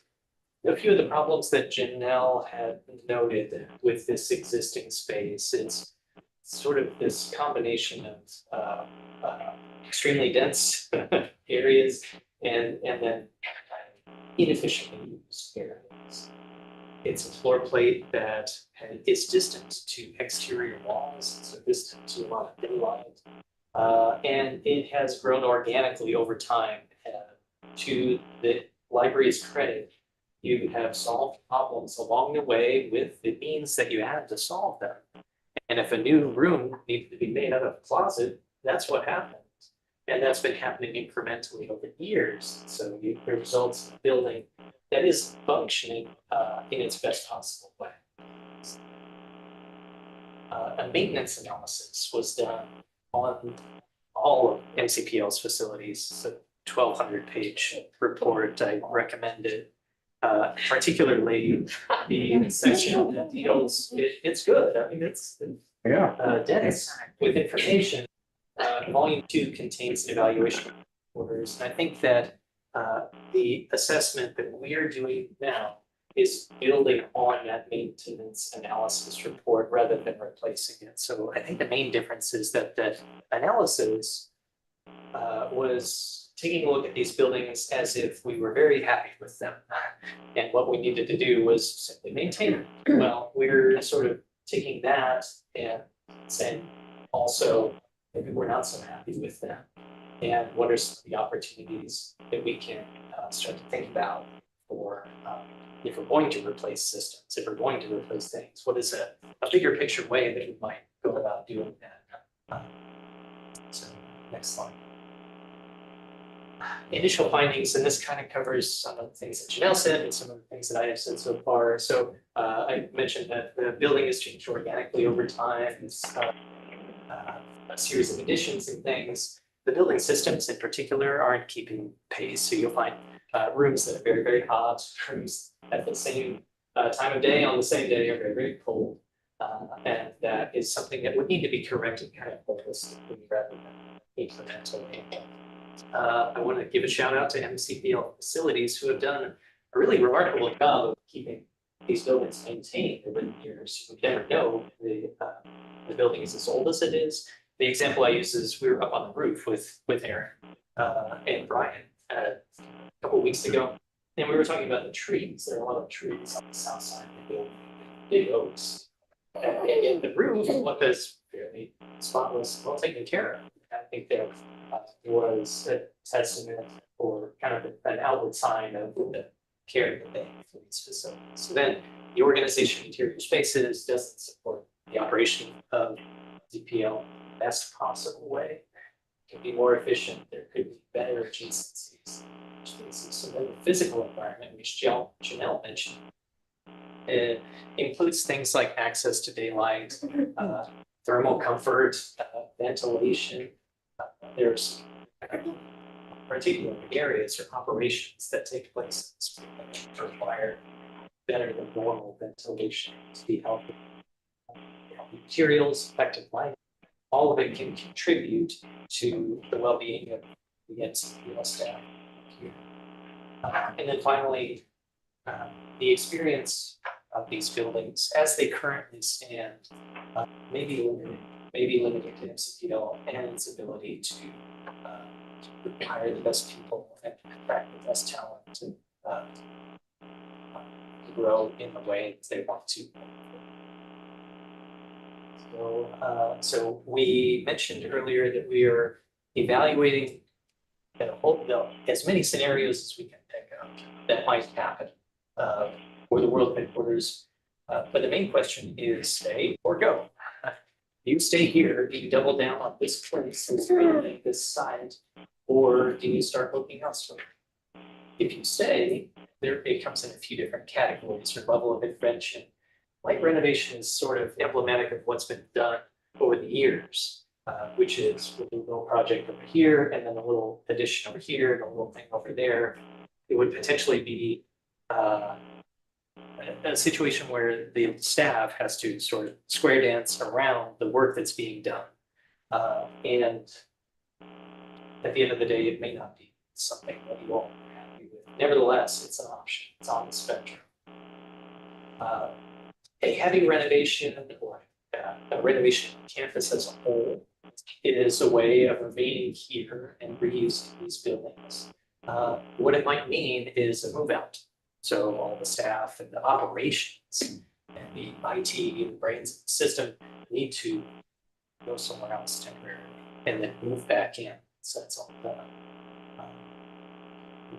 a few of the problems that Janelle had noted with this existing space, it's sort of this combination of extremely dense areas and then inefficiently used areas. It's a floor plate that is distant to exterior walls, so distant to a lot of daylight. And it has grown organically over time. To the library's credit, you have solved problems along the way with the means that you had to solve them. And if a new room needed to be made out of a closet, that's what happened. And that's been happening incrementally over years. So the results in a building that is functioning in its best possible way. A maintenance analysis was done on all of MCPL's facilities. It's a 1,200-page report. I recommend it. Particularly the section that deals, it's good. I mean, it's dense with information. Volume 2 contains an evaluation orders. And I think that the assessment that we are doing now is building on that maintenance analysis report rather than replacing it. So I think the main difference is that that analysis was taking a look at these buildings as if we were very happy with them. And what we needed to do was simply maintain them. Well, we're sort of taking that and saying also, maybe we're not so happy with them. And what are some of the opportunities that we can start to think about for if we're going to replace systems, if we're going to replace things, what is a bigger picture way that we might go about doing that? So next slide. Initial findings, and this kind of covers some of the things that Janelle said and some of the things that I have said so far. So I mentioned that the building has changed organically over time. It's a series of additions and things. The building systems in particular aren't keeping pace. So you'll find rooms that are very, very hot, rooms at the same time of day on the same day are very, very cold. And that is something that would need to be corrected kind of holistically rather than incrementally. I want to give a shout out to MCPL facilities who have done a really remarkable job of keeping these buildings maintained over the years. You never know the building is as old as it is. The example I use is we were up on the roof with Aaron and Brian a couple of weeks ago, and we were talking about the trees. There are a lot of trees on the south side of the building, big oaks. And the roof was fairly spotless, well taken care of. I think there was a testament or kind of an outward sign of the care that they have for these facilities. So then the organization of interior spaces doesn't support the operation of MCPL best possible way. It can be more efficient. There could be better adjacencies. So then the physical environment, which Janelle mentioned, it includes things like access to daylight, thermal comfort, ventilation. There's particular areas or operations that take place that require better than normal ventilation to be healthy. Materials, effective light, all of it can contribute to the well-being of the MCPL staff here. And then finally, the experience of these buildings as they currently stand may be limited to MCPL and its ability to hire the best people and attract the best talent to grow in the way that they want to. So we mentioned earlier that we are evaluating as many scenarios as we can pick up that might happen for the world headquarters. But the main question is stay or go. Do you stay here? Do you double down on this place, this site, or do you start looking elsewhere? If you stay, it comes in a few different categories or level of intervention. Light renovation is sort of emblematic of what's been done over the years, which is with a little project over here and then a little addition over here and a little thing over there. It would potentially be a situation where the staff has to sort of square dance around the work that's being done. And at the end of the day, it may not be something that you all are happy with Nevertheless, it's an option, it's on the spectrum. A heavy renovation or a renovation of campus as a whole is a way of remaining here and reusing these buildings. What it might mean is a move out. So all the staff and the operations and the IT and the brains of the system need to go somewhere else temporarily and then move back in. So that's all done.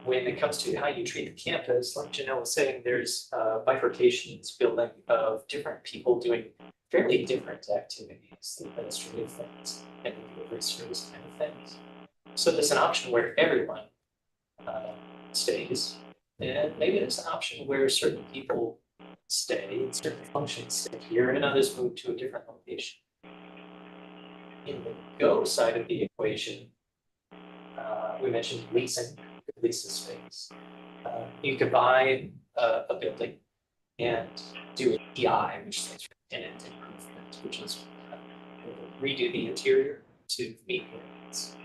When it comes to how you treat the campus, like Janelle was saying, there's bifurcation in this building of different people doing fairly different activities, the administrative things and the delivery service kind of things. So there's an option where everyone stays, and maybe there's an option where certain people stay and certain functions stay here and others move to a different location. In the go side of the equation, we mentioned leasing, lease a space. You could buy a building and do a TI, which stands for tenant improvement, which is redo the interior to meet your needs,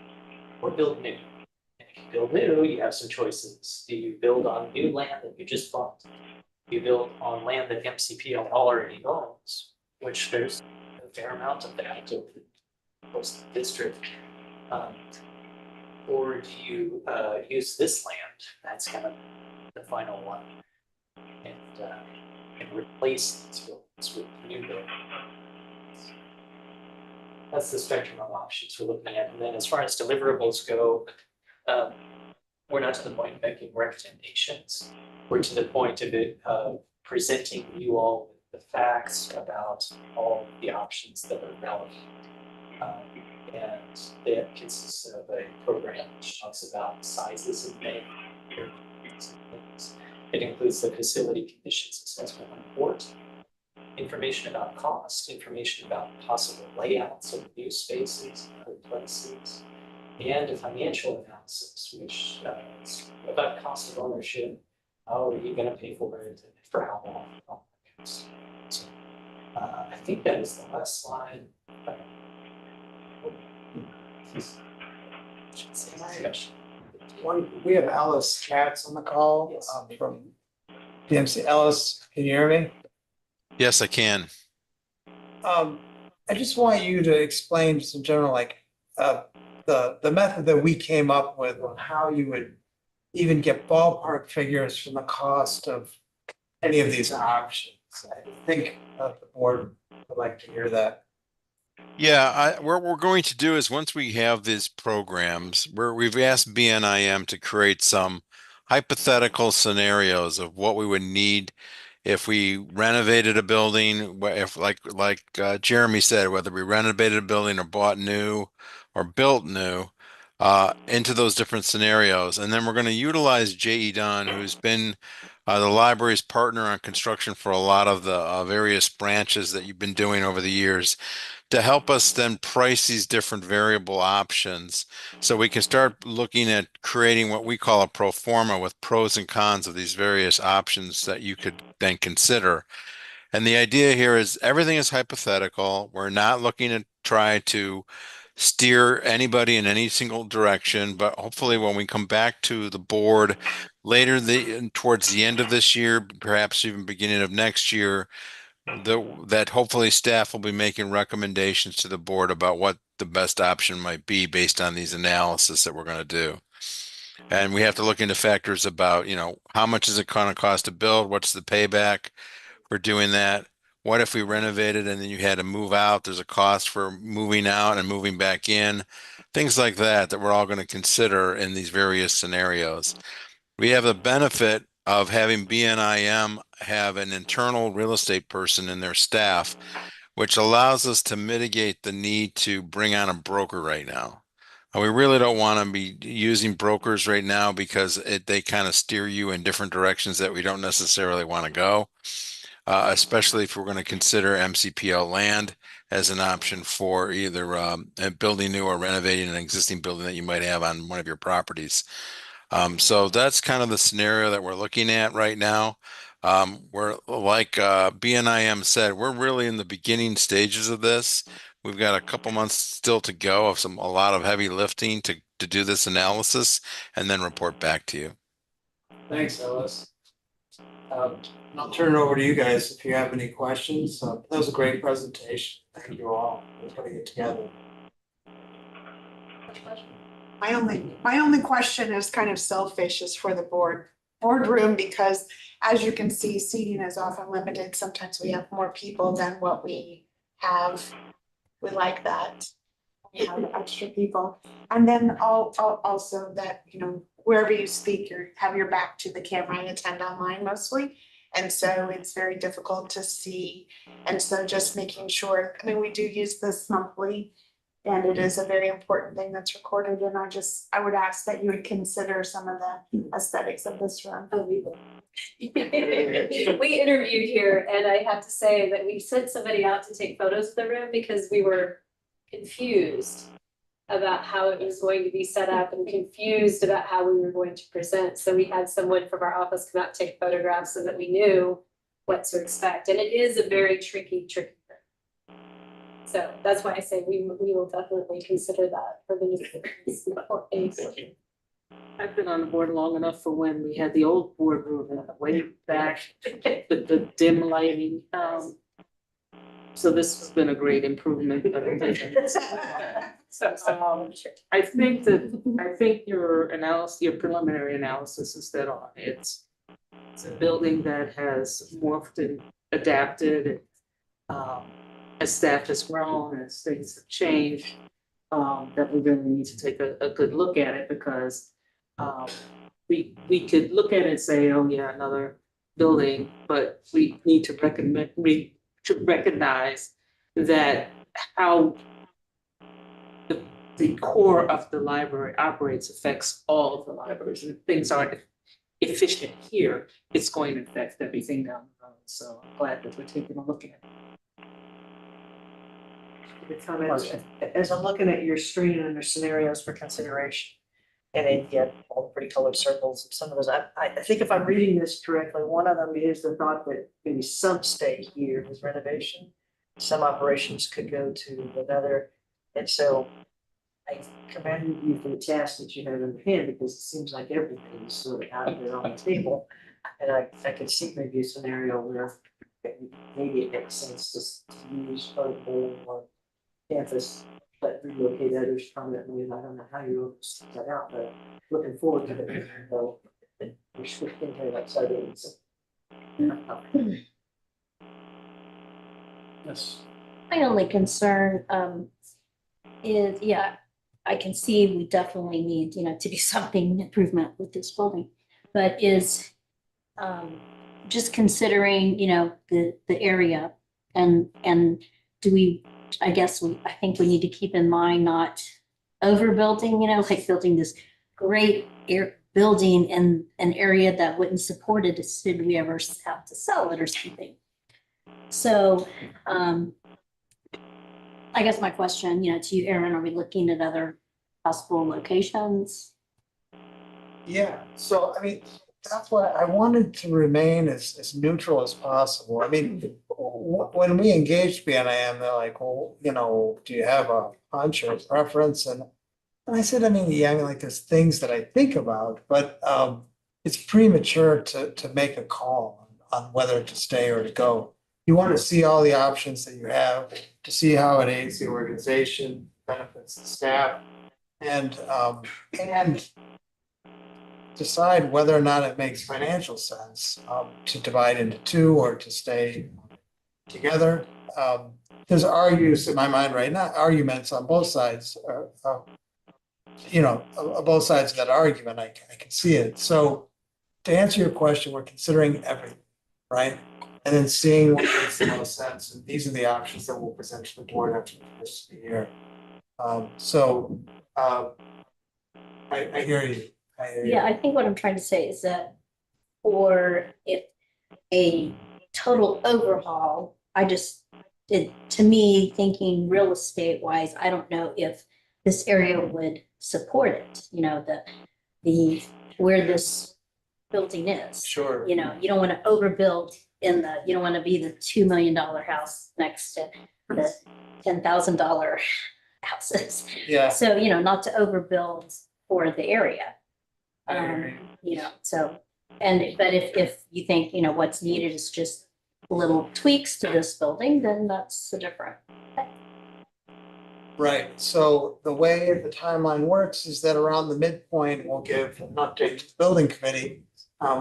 or build new. And if you build new, you have some choices. Do you build on new land that you just bought? Do you build on land that MCPL already owns, which there's a fair amount of that over the district? Or do you use this land? That's kind of the final one, and replace these buildings with new buildings. That's the spectrum of options we're looking at. And then as far as deliverables go, we're not to the point of making recommendations. We're to the point of it presenting you all with the facts about all the options that are relevant. And that consists of a program which talks about sizes of things. It includes the facility conditions assessment report, information about cost, information about possible layouts of new spaces, other places, and a financial analysis, which is about cost of ownership. How are you going to pay for it? For how long? So, I think that is the last slide. We have Alice Katz on the call Yes. From DMC. Alice, can you hear me? Yes, I can. I just want you to explain just in general, like the method that we came up with on how you would even get ballpark figures from the cost of any of these options. I think the board would like to hear that. Yeah, what we're going to do is once we have these programs, we've asked BNIM to create some hypothetical scenarios of what we would need if we renovated a building, if like Jeremy said, whether we renovated a building or bought new or built new, into those different scenarios. And then we're going to utilize J.E. Dunn, who's been the library's partner on construction for a lot of the various branches that you've been doing over the years, to help us then price these different variable options so we can start looking at creating what we call a pro forma with pros and cons of these various options that you could then consider. And the idea here is everything is hypothetical. We're not looking to try to steer anybody in any single direction, but hopefully when we come back to the board later towards the end of this year, perhaps even beginning of next year, that hopefully staff will be making recommendations to the board about what the best option might be based on these analysis that we're going to do. And we have to look into factors about, how much is it going to cost to build? What's the payback for doing that? What if we renovated and then you had to move out? There's a cost for moving out and moving back in. Things like that we're all going to consider in these various scenarios. We have the benefit of having BNIM have an internal real estate person in their staff, which allows us to mitigate the need to bring on a broker right now. And we really don't want to be using brokers right now because they kind of steer you in different directions that we don't necessarily want to go, especially if we're going to consider MCPL land as an option for either building new or renovating an existing building that you might have on one of your properties. So that's kind of the scenario that we're looking at right now. We're like BNIM said, we're really in the beginning stages of this. We've got a couple months still to go of a lot of heavy lifting to do this analysis and then report back to you. Thanks, Ellis. I'll turn it over to you guys if you have any questions. That was a great presentation. Thank you all for putting it together. My only question is kind of selfish is for the boardroom, because as you can see, seating is often limited. Sometimes we have more people than what we have. We like that. We have extra people. And then also that, you know, wherever you speak, you have your back to the camera and attend online mostly. And so it's very difficult to see. And so just making sure, I mean, we do use this monthly. And it is a very important thing that's recorded, and I would ask that you would consider some of the aesthetics of this room. Oh, we will. We interviewed here, and I have to say that we sent somebody out to take photos of the room because we were confused about how it was going to be set up and confused about how we were going to present. So we had someone from our office come out and take photographs so that we knew what to expect. And it is a very tricky room. So that's why I say we will definitely consider that for the new. I've been on the board long enough for when we had the old boardroom way back with the dim lighting. So this has been a great improvement. I think your analysis, your preliminary analysis is dead on. It's a building that has morphed and adapted. As staff has grown, as things have changed, that we really need to take a good look at it, because we could look at it and say, oh yeah, another building, but we need to recognize that how the core of the library operates affects all of the libraries, and if things aren't efficient here, it's going to affect everything down the road. So I'm glad that we're taking a look at it. The comments, as I'm looking at your screen under scenarios for consideration, and then you get all the pretty colored circles, and some of those, I think if I'm reading this correctly, one of them is the thought that maybe some stay here with renovation, some operations could go to another, and so I commend you for the task that you have in hand, because it seems like everything is sort of out there on the table, and I could see maybe a scenario where maybe it makes sense to use part of the campus, but relocate others permanently, and I don't know how you set that out, but looking forward to it, though, we're switching here like sardines. Yes. My only concern is, yeah, I can see we definitely need, to do something improvement with this building, but is just considering, the area and do we, I think we need to keep in mind not overbuilding, like building this great building in an area that wouldn't support it should we ever have to sell it or something. So I guess my question, to you, Aaron, are we looking at other possible locations? Yeah, so I mean, that's why I wanted to remain as neutral as possible. I mean, when we engaged BNIM, they're like, well, do you have a hunch or a preference? And I said, yeah, like there's things that I think about, but it's premature to make a call on whether to stay or to go. You want to see all the options that you have to see how it aids the organization, benefits the staff, and decide whether or not it makes financial sense to divide into two or to stay together. There's arguments in my mind right now, arguments on both sides, both sides of that argument. I can see it. So to answer your question, we're considering everything, right? And then seeing what makes the most sense. And these are the options that we'll present to the board after the first of the year. I hear you. Yeah, I think what I'm trying to say is that for a total overhaul, to me, thinking real estate wise, I don't know if this area would support it, the where this building is. Sure. You don't want to overbuild you don't want to be the $2 million house next to the $10,000 houses. Yeah. So, not to overbuild for the area. So But if you think, what's needed is just little tweaks to this building, then that's a different. Right, so the way the timeline works is that around the midpoint, we'll give an update to the building committee,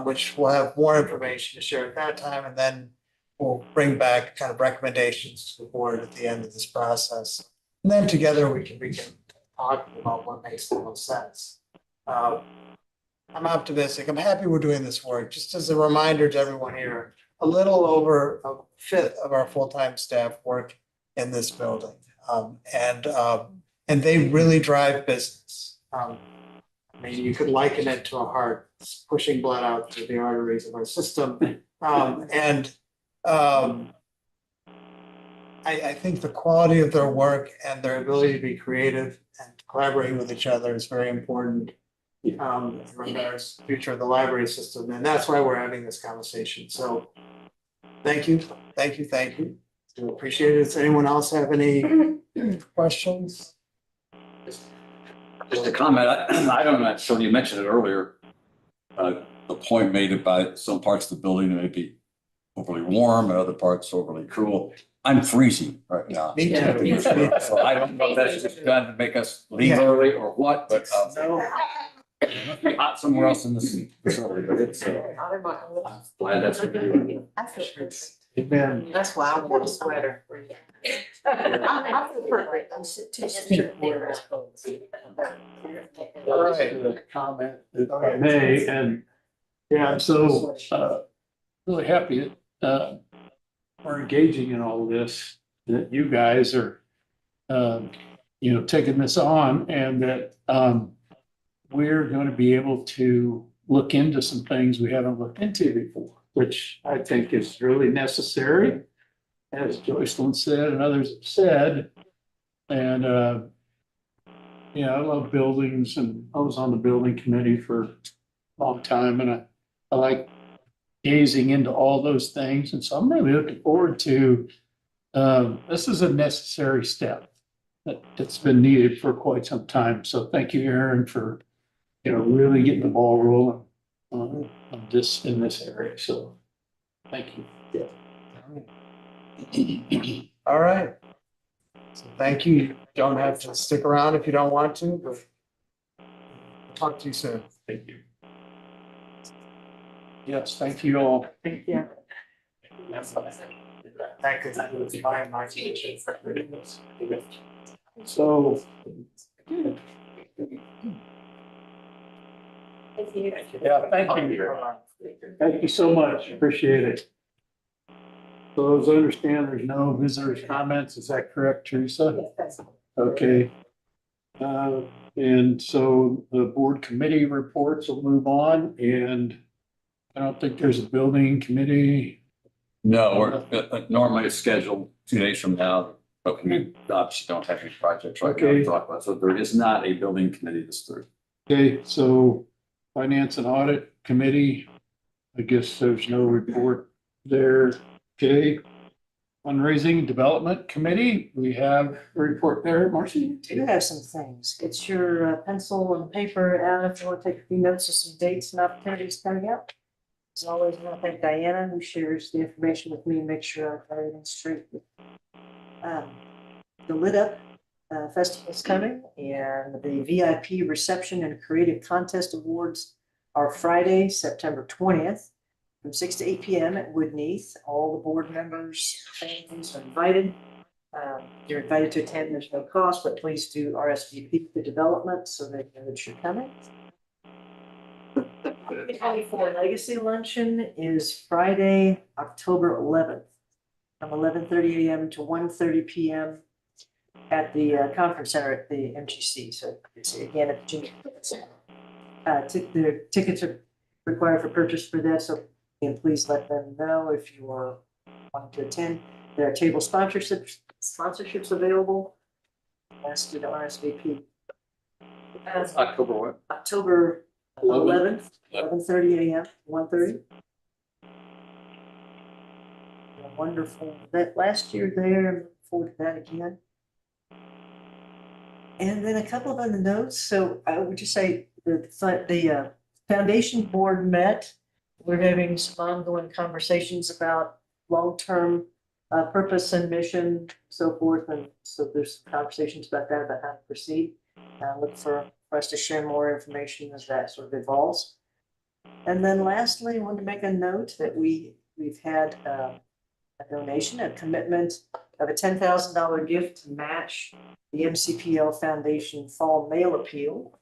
which will have more information to share at that time, and then we'll bring back kind of recommendations to the board at the end of this process. And then together we can begin talking about what makes the most sense. I'm optimistic. I'm happy we're doing this work. Just as a reminder to everyone here, a little over a fifth of our full-time staff work in this building. And they really drive business. I mean, you could liken it to a heart pushing blood out through the arteries of our system. I think the quality of their work and their ability to be creative and collaborating with each other is very important. In regards to the future of the library system, and that's why we're having this conversation. So thank you. Do appreciate it. Does anyone else have any questions? Just a comment, I don't know, so you mentioned it earlier. The point made about some parts of the building may be overly warm and other parts overly cool. I'm freezing right now. Me too. So I don't know if that's just done to make us leave early or what, but it must be hot somewhere else in this facility, but it's I'm glad that's what you're doing. Amen. That's why I want a sweater. I feel perfect. All right. The comment, if I may, and yeah, I'm so really happy that we're engaging in all this, that you guys are taking this on, and that we're going to be able to look into some things we haven't looked into before, which I think is really necessary, as Joycelyn said and others have said. And I love buildings, and I was on the building committee for a long time, and I like gazing into all those things. And so I'm really looking forward to this is a necessary step that's been needed for quite some time. So thank you, Aaron, for really getting the ball rolling on this in this area. So thank you. All right. So thank you. You don't have to stick around if you don't want to, but talk to you soon. Thank you. Yes, thank you all. Thank you. That could be my teaching. So. Yeah, thank you. Thank you so much. Appreciate it. So as I understand, there's no visitors' comments. Is that correct, Teresa? Yes. Okay. And so the board committee reports will move on, and I don't think there's a building committee. No, we're normally it's scheduled 2 days from now, but we obviously don't have any projects right now to talk about. So there is not a building committee this Thursday. Okay, so finance and audit committee, I guess there's no report there. Okay. Fundraising Development Committee, we have a report there, Marcy. Do have some things. Get your pencil and paper out if you want to take a few notes of some dates and opportunities coming up. As always, I want to thank Diana, who shares the information with me and make sure I have everything straight. The Lit Up Festival is coming, and the VIP reception and creative contest awards are Friday, September 20th. From 6 to 8 p.m. at Woodneath. All the board members, families are invited. You're invited to attend. There's no cost, but please do RSVP the development so they know that you're coming. The 24 Legacy Luncheon is Friday, October 11th, from 11:30 a.m. to 1:30 p.m. at the conference center at the MGC. So it's again at the Junior Center. The tickets are required for purchase for this. So and please let them know if you are wanting to attend. There are table sponsorships available. As to the RSVP. October what? October 11th, 11:30 a.m. 1:30. Wonderful event last year there. Looking forward to that again. And then a couple of other notes. So I would just say the foundation board met We're having some ongoing conversations about long-term purpose and mission, so forth, and so there's conversations about that, about how to proceed. Look for us to share more information as that sort of evolves. And then lastly, I wanted to make a note that we've had a donation, a commitment of a $10,000 gift to match the MCPL Foundation Fall Mail Appeal.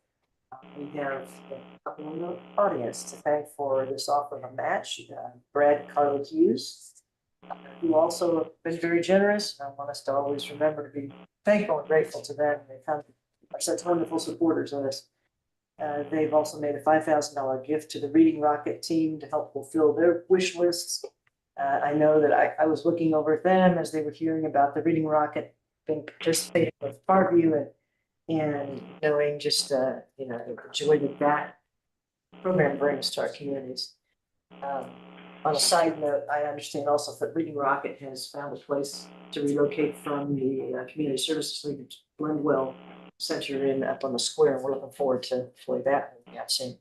We have a couple in the audience to thank for this offer of a match, Brad and Carla Hughes, who also have been very generous. I want us to always remember to be thankful and grateful to them. They are such wonderful supporters of us. They've also made a $5,000 gift to the Reading Rocket team to help fulfill their wish lists. I know that I was looking over at them as they were hearing about the Reading Rocket being participating with Parkview and knowing just, the joy that program brings to our communities. On a side note, I understand also that Reading Rocket has found a place to relocate from the Community Services League at Blendwell Center up on the square. We're looking forward to that soon,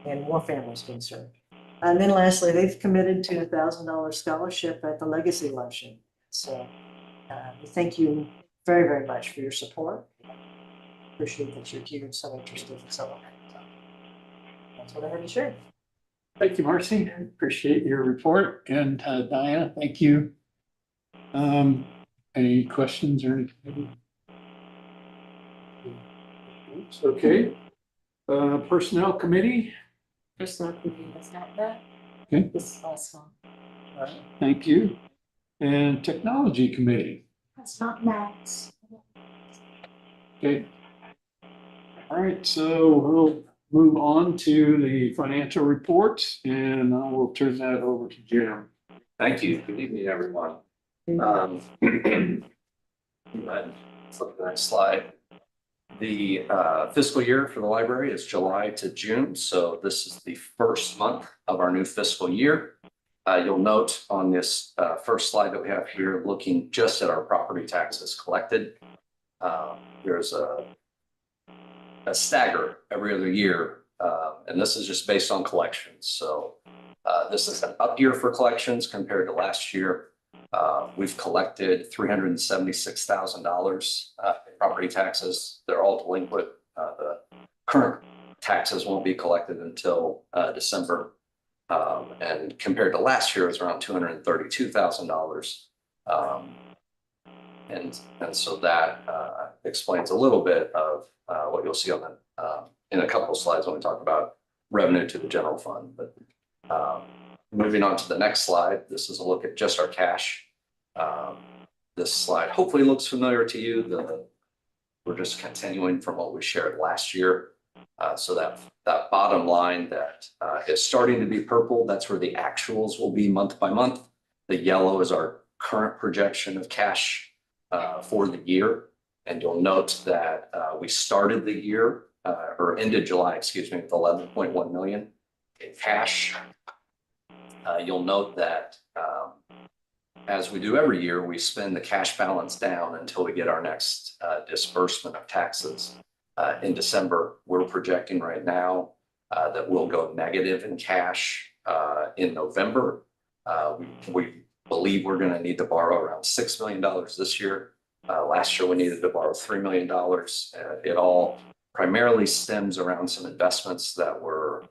and more families being served. And then lastly, they've committed to $1,000 scholarship at the Legacy Luncheon. So we thank you very, very much for your support. Appreciate that you're here and so interested in some of that. That's what I had to share. Thank you, Marcy. Appreciate your report. And Diana, thank you. Any questions or anything? It's okay. Personnel Committee. Personnel committee, that's not that. Okay. This last one. All right, thank you. And Technology Committee. That's not Max. Okay. All right, so we'll move on to the financial reports and I will turn that over to Jim. Thank you. Good evening, everyone. Flip the next slide. The fiscal year for the library is July to June, so this is the first month of our new fiscal year. You'll note on this first slide that we have here, looking just at our property taxes collected, there's a stagger every other year, and this is just based on collections. So this is an up year for collections compared to last year. We've collected $376,000 in property taxes. They're all delinquent. The current taxes won't be collected until December. And compared to last year, it's around $232,000. And so that explains a little bit of what you'll see on the in a couple of slides when we talk about revenue to the general fund. But moving on to the next slide, this is a look at just our cash. This slide hopefully looks familiar to you. We're just continuing from what we shared last year. So that bottom line that is starting to be purple, that's where the actuals will be month by month. The yellow is our current projection of cash for the year. And you'll note that we started the year or ended July, excuse me, with 11.1 million in cash. You'll note that as we do every year, we spend the cash balance down until we get our next disbursement of taxes. In December, we're projecting right now that we'll go negative in cash in November. We believe we're going to need to borrow around $6 million this year. Last year, we needed to borrow $3 million. It all primarily stems around some investments that were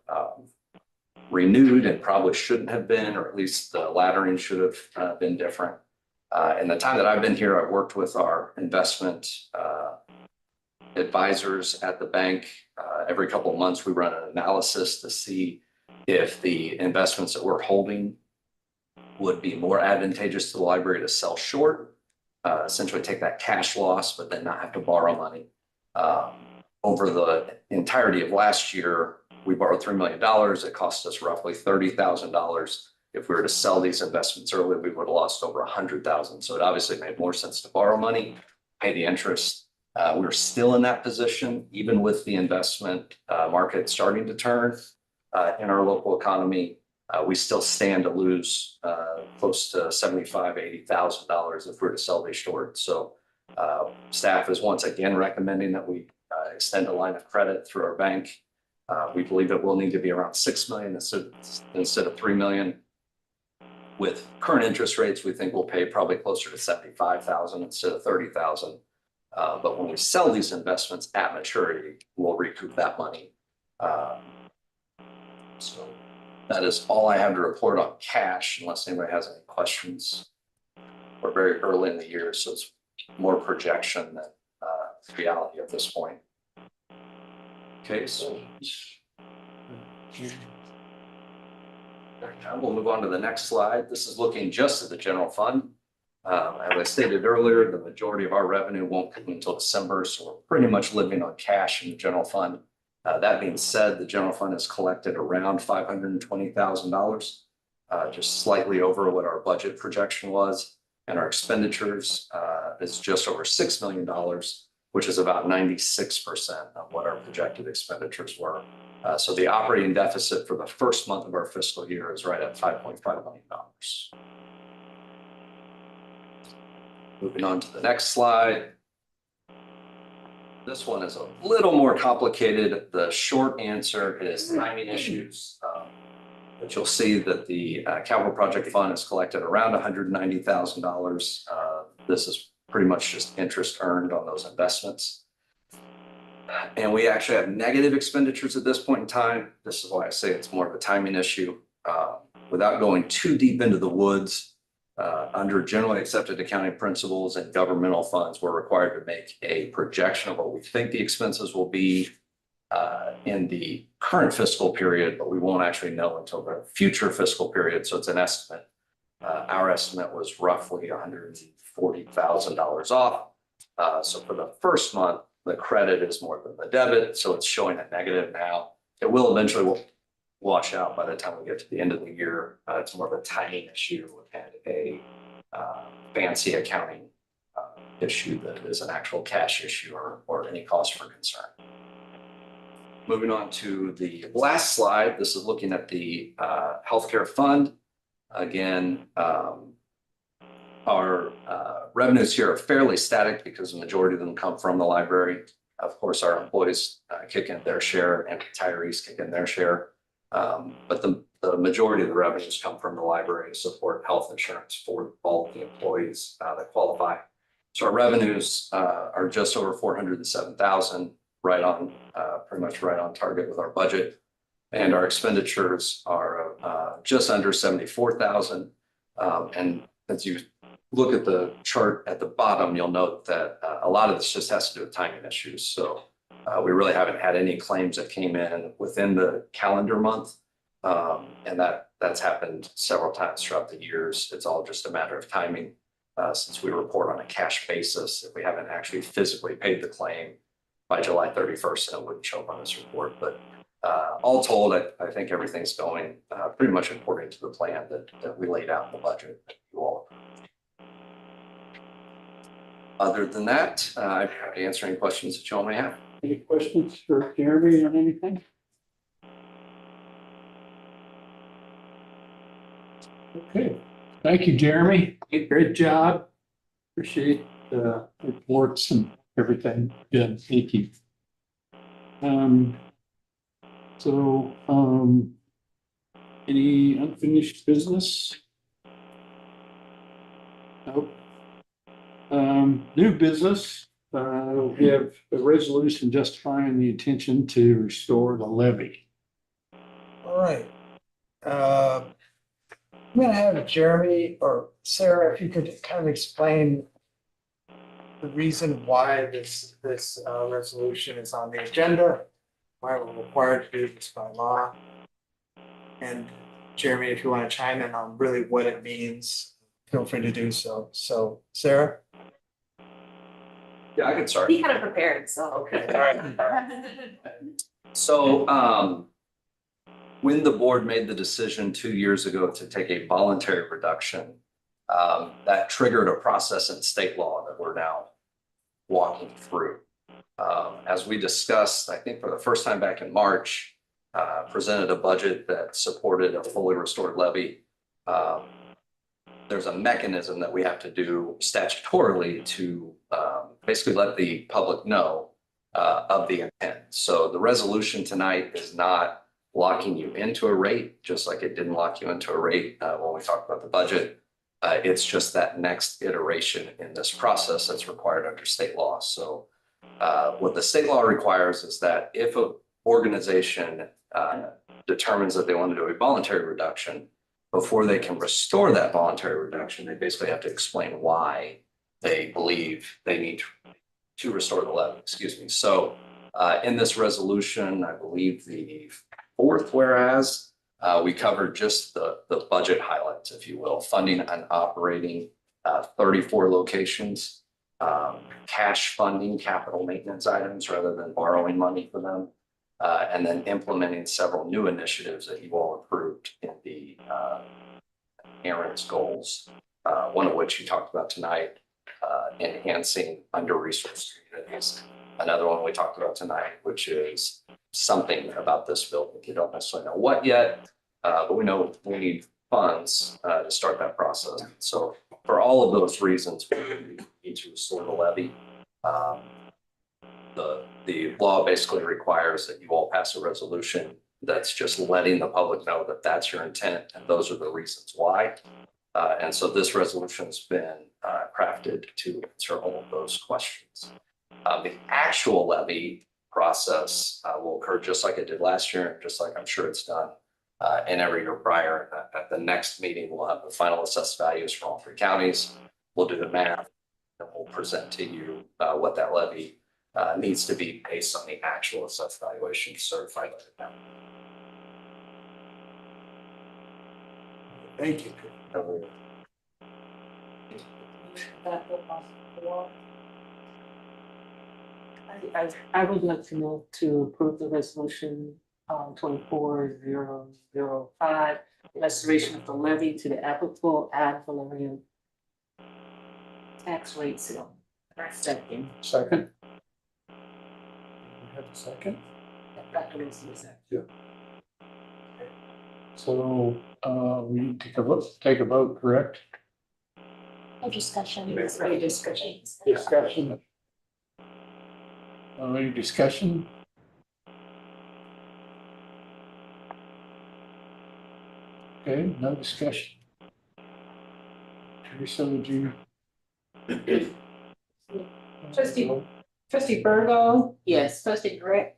renewed and probably shouldn't have been, or at least the laddering should have been different. In the time that I've been here, I've worked with our investment advisors at the bank. Every couple of months, we run an analysis to see if the investments that we're holding would be more advantageous to the library to sell short, essentially take that cash loss, but then not have to borrow money. Over the entirety of last year, we borrowed $3 million. It cost us roughly $30,000. If we were to sell these investments early, we would have lost over $100,000. So it obviously made more sense to borrow money, pay the interest. We're still in that position, even with the investment market starting to turn in our local economy. We still stand to lose close to $75,000, $80,000 if we were to sell these short. So staff is once again recommending that we extend a line of credit through our bank We believe it will need to be around 6 million instead of 3 million. With current interest rates, we think we'll pay probably closer to 75,000 instead of 30,000. But when we sell these investments at maturity, we'll recoup that money. So that is all I have to report on cash, unless anybody has any questions. We're very early in the year, so it's more projection than reality at this point. Okay, so now we'll move on to the next slide. This is looking just at the general fund. As I stated earlier, the majority of our revenue won't come until December, so we're pretty much living on cash in the general fund. That being said, the general fund has collected around $520,000, just slightly over what our budget projection was. And our expenditures is just over $6 million, which is about 96% of what our projected expenditures were. So the operating deficit for the first month of our fiscal year is right at $5.5 million. Moving on to the next slide. This one is a little more complicated. The short answer is timing issues. But you'll see that the capital project fund has collected around $190,000. This is pretty much just interest earned on those investments. And we actually have negative expenditures at this point in time. This is why I say it's more of a timing issue. Without going too deep into the woods, under generally accepted accounting principles and governmental funds, we're required to make a projection of what we think the expenses will be in the current fiscal period, but we won't actually know until the future fiscal period. So it's an estimate. Our estimate was roughly $140,000 off. So for the first month, the credit is more than the debit. So it's showing a negative now. It will eventually wash out by the time we get to the end of the year. It's more of a timing issue and a fancy accounting issue that is an actual cash issue or any cause for concern. Moving on to the last slide, this is looking at the healthcare fund. Again, our revenues here are fairly static because the majority of them come from the library. Of course, our employees kick in their share and retirees kick in their share. But the majority of the revenues come from the library to support health insurance for all of the employees that qualify. So our revenues are just over 407,000, right on, pretty much right on target with our budget. And our expenditures are just under 74,000. And as you look at the chart at the bottom, you'll note that a lot of this just has to do with timing issues. So we really haven't had any claims that came in within the calendar month. And that's happened several times throughout the years. It's all just a matter of timing. Since we report on a cash basis, if we haven't actually physically paid the claim by July 31st, then it wouldn't show up on this report. But all told, I think everything's going pretty much according to the plan that we laid out in the budget that you all approved. Other than that, I'm happy to answer any questions that you all may have. Any questions for Jeremy on anything? Okay, thank you, Jeremy. Great job. Appreciate the reports and everything. Good, thank you. Any unfinished business? Nope. New business. We have a resolution justifying the intention to restore the levy. All right. I'm gonna have Jeremy or Sarah, if you could kind of explain the reason why this resolution is on the agenda, why we're required to do this by law. And Jeremy, if you want to chime in on really what it means, feel free to do so. So Sarah? Yeah, I can start. He kind of prepared, so. Okay, all right. So when the board made the decision 2 years ago to take a voluntary reduction, that triggered a process in state law that we're now walking through. As we discussed, I think for the first time back in March, presented a budget that supported a fully restored levy. There's a mechanism that we have to do statutorily to basically let the public know of the intent. So the resolution tonight is not locking you into a rate, just like it didn't lock you into a rate when we talked about the budget. It's just that next iteration in this process that's required under state law. So what the state law requires is that if an organization determines that they want to do a voluntary reduction, before they can restore that voluntary reduction, they basically have to explain why they believe they need to restore the levy, excuse me. So in this resolution, I believe the fourth whereas, we covered just the budget highlights, if you will, funding and operating 34 locations, cash funding capital maintenance items rather than borrowing money for them, and then implementing several new initiatives that you all approved in the Aaron's goals, one of which you talked about tonight, enhancing under-resourced communities. Another one we talked about tonight, which is something about this building. You don't necessarily know what yet, but we know we need funds to start that process. So for all of those reasons, we need to restore the levy. The law basically requires that you all pass a resolution that's just letting the public know that that's your intent and those are the reasons why. And so this resolution's been crafted to answer all of those questions. The actual levy process will occur just like it did last year, and just like I'm sure it's done in every year prior. At the next meeting, we'll have the final assessed values for all three counties. We'll do the math and we'll present to you what that levy needs to be based on the actual assessed valuation certified by the county. Thank you. I would like to move to approve the resolution 24005, restoration of the levy to the applicable ad valorem tax rate seal. Second. Second. You have a second? Dr. Wilson is that. Yeah. So we need to take a vote, correct? No discussion. Any discussion? Discussion. Any discussion? Okay, no discussion. Teresa, would you? Trustee Burgo, Yes. trustee Greg,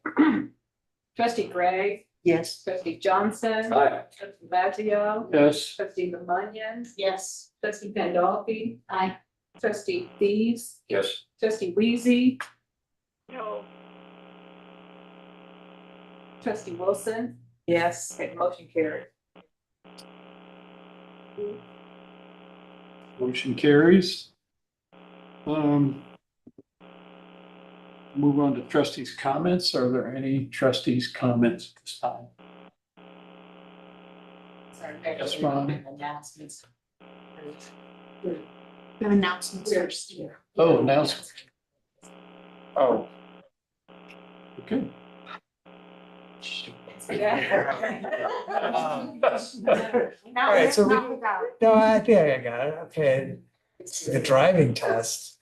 trustee Gregg, Yes. trustee Johnson. Aye. Trustee Maggio, Yes. trustee Lemunion, Yes. trustee Pandolfi, Aye. trustee Thieves, Yes. trustee Wheezy, No. trustee Wilson. Yes. Okay, motion carried. Motion carries. Move on to trustees' comments. Are there any trustees' comments at this time? Yes, Ron. Announcements. The announcements first. Oh, announcements. Oh. Okay. All right, so no, I think I got it. Okay. It's like a driving test.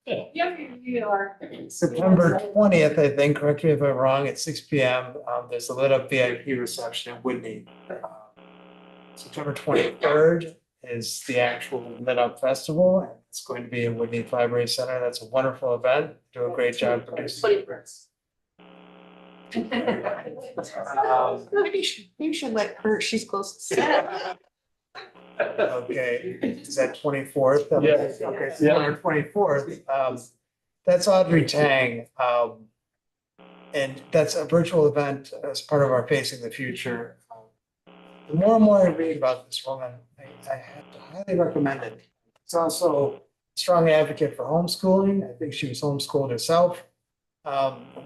Yeah, you are. September 20th, I think, correct me if I'm wrong, at 6 p.m. There's a lit up VIP reception in Whitney. September 23rd is the actual lit up festival. And it's going to be in Whitney Library Center. That's a wonderful event. Do a great job producing. Maybe you should let her, she's close. Okay, is that 24th? Yes. Okay, Yeah. September 24th. That's Audrey Tang. And that's a virtual event as part of our Facing the Future. The more and more I read about this woman, I have to highly recommend it. It's also a strong advocate for homeschooling. I think she was homeschooled herself.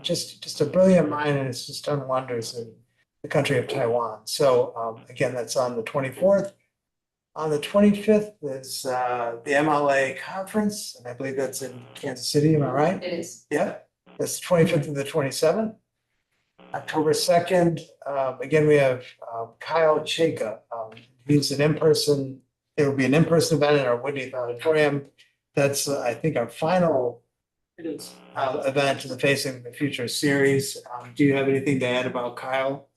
Just a brilliant mind, and it's just done wonders in the country of Taiwan. So again, that's on the 24th. On the 25th is the MLA conference, and I believe that's in Kansas City, am I right? It is. Yeah, that's the 25th and the 27th. October 2nd, again, we have Kyle Chaka. He's an in-person, it will be an in-person event in our Whitney Auditorium. That's, I think, our final It is. Event in the Facing the Future series. Do you have anything to add about Kyle?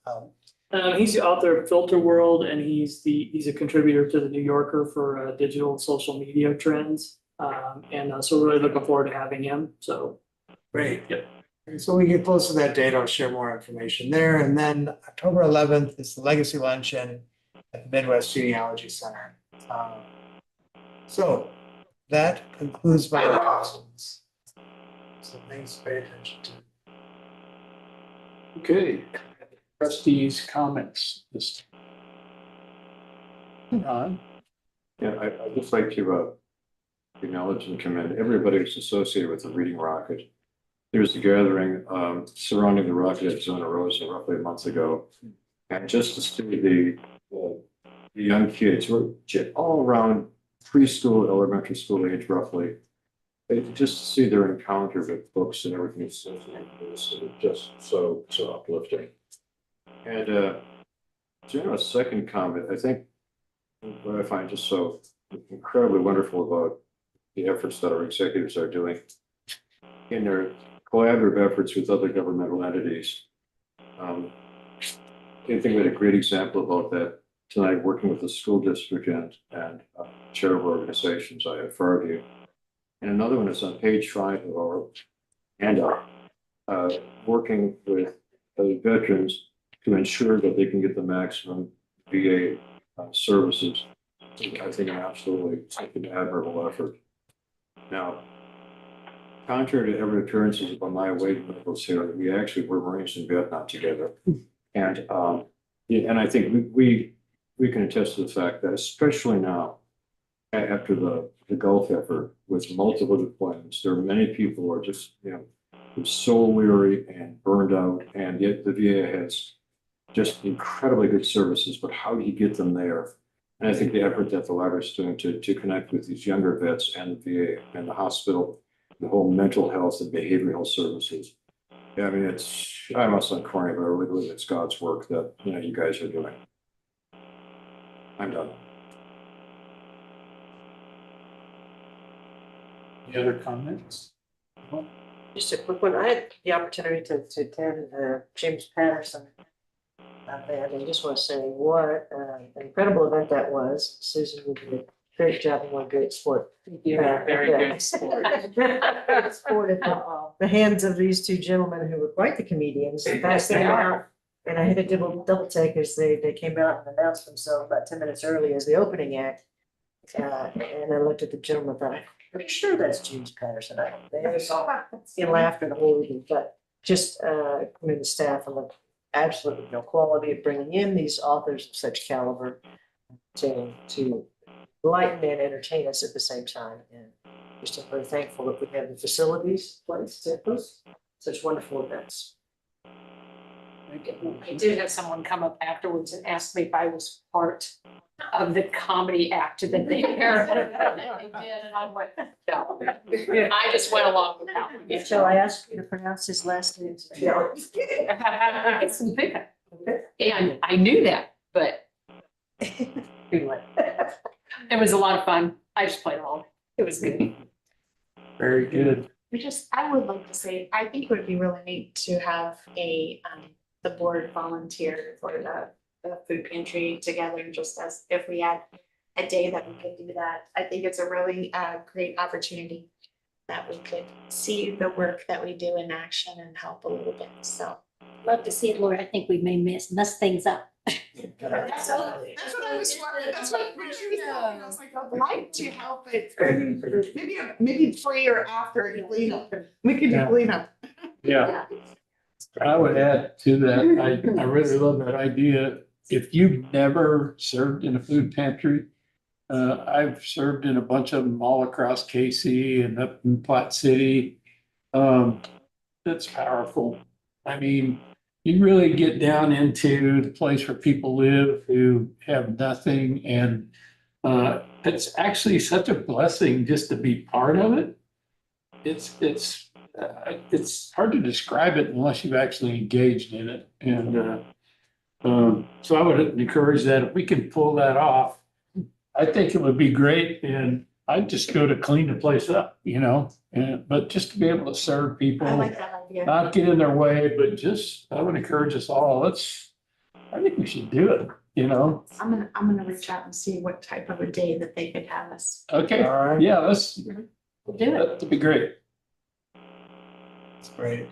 He's the author of Filter World, and he's a contributor to the New Yorker for digital and social media trends. So we're really looking forward to having him. So Great. Yep. And so we get close to that date, I'll share more information there. And then October 11th is the Legacy Luncheon at the Midwest Genealogy Center. So that concludes my announcements. So things to pay attention to. Okay, trustees' comments. This Ron? Yeah, I'd just like to acknowledge and commend everybody who's associated with the Reading Rocket. There was a gathering surrounding the rocket at Zona Rosa roughly a month ago. And just to see the young kids who are all around preschool, elementary school age roughly, just to see their encounter with books and everything associated with this is just so uplifting. And a second comment, I think what I find just so incredibly wonderful about the efforts that our executives are doing in their collaborative efforts with other governmental entities. I think we had a great example about that tonight, working with the school district and charitable organizations, I have Fairview. And another one is on page 5 of our handout, working with veterans to ensure that they can get the maximum VA services. I think an absolutely admirable effort. Now, contrary to every appearances of my weight levels here, we actually were Marines in Vietnam together. And I think we can attest to the fact that especially now, after the Gulf effort with multiple deployments, there are many people who are just, so weary and burned out, and yet the VA has just incredibly good services, but how do you get them there? And I think the effort that the library is doing to connect with these younger vets and the VA and the hospital, the whole mental health and behavioral health services. Yeah, I mean, I must sound corny, but I really believe it's God's work that, you guys are doing. I'm done. Any other comments? Just a quick one. I had the opportunity to attend James Patterson event, and just want to say what an incredible event that was. Susan, you did a great job and one great sport. Very good sport. Sport at the hands of these two gentlemen who were quite the comedians. Passed them out, and I had to double take as they came out and announced themselves about 10 minutes early as the opening act. And I looked at the gentleman and thought, I'm pretty sure that's James Patterson. They all saw in laughter the whole evening, but just the staff and the absolutely no quality of bringing in these authors of such caliber to enlighten and entertain us at the same time. And just I'm very thankful that we have the facilities placed to host such wonderful events. I did have someone come up afterwards and ask me if I was part of the comedy act that they did, and I went, no. I just went along with that. Shall I ask you to pronounce his last name? No. It's big. And I knew that, but anyway, it was a lot of fun. I just played along. It was good. Very good. I would like to say, I think it would be really neat to have the board volunteer for the food pantry together, just as if we had a day that we could do that. I think it's a really great opportunity that we could see the work that we do in action and help a little bit, so. Love to see it, Laura. I think we may mess things up. That's what I was wondering, that's what I was like, I'd like to help it, maybe pre or after cleanup, we could do cleanup. Yeah. I would add to that, I really love that idea. If you've never served in a food pantry, I've served in a bunch of them all across KC and up in Platte City. That's powerful. I mean, you really get down into the place where people live who have nothing, and it's actually such a blessing just to be part of it. It's hard to describe it unless you've actually engaged in it. And so I would encourage that if we can pull that off, I think it would be great. And I'd just go to clean the place up, and, but just to be able to serve people. I like that idea. Not get in their way, but just, I would encourage us all, I think we should do it, I'm gonna reach out and see what type of a day that they could have us. Okay, All right. yeah, We'll do it. that'd be great. That's great.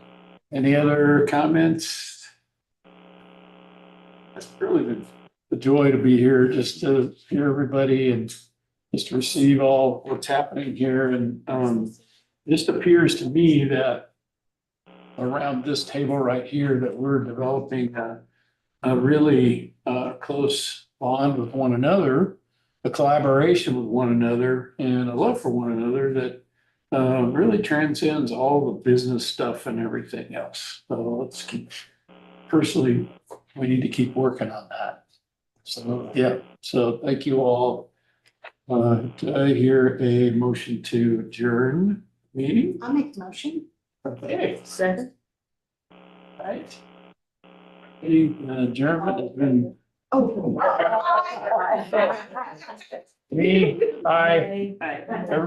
Any other comments? It's really been a joy to be here, just to hear everybody and just to receive all what's happening here. And it just appears to me that around this table right here, that we're developing a really close bond with one another, a collaboration with one another, and a love for one another that really transcends all the business stuff and everything else. So let's keep, personally, we need to keep working on that. So, yeah, so thank you all. Do I hear a motion to adjourn meeting? I'll make the motion. Okay, Second. right. Any adjournment has been Oh. me, I,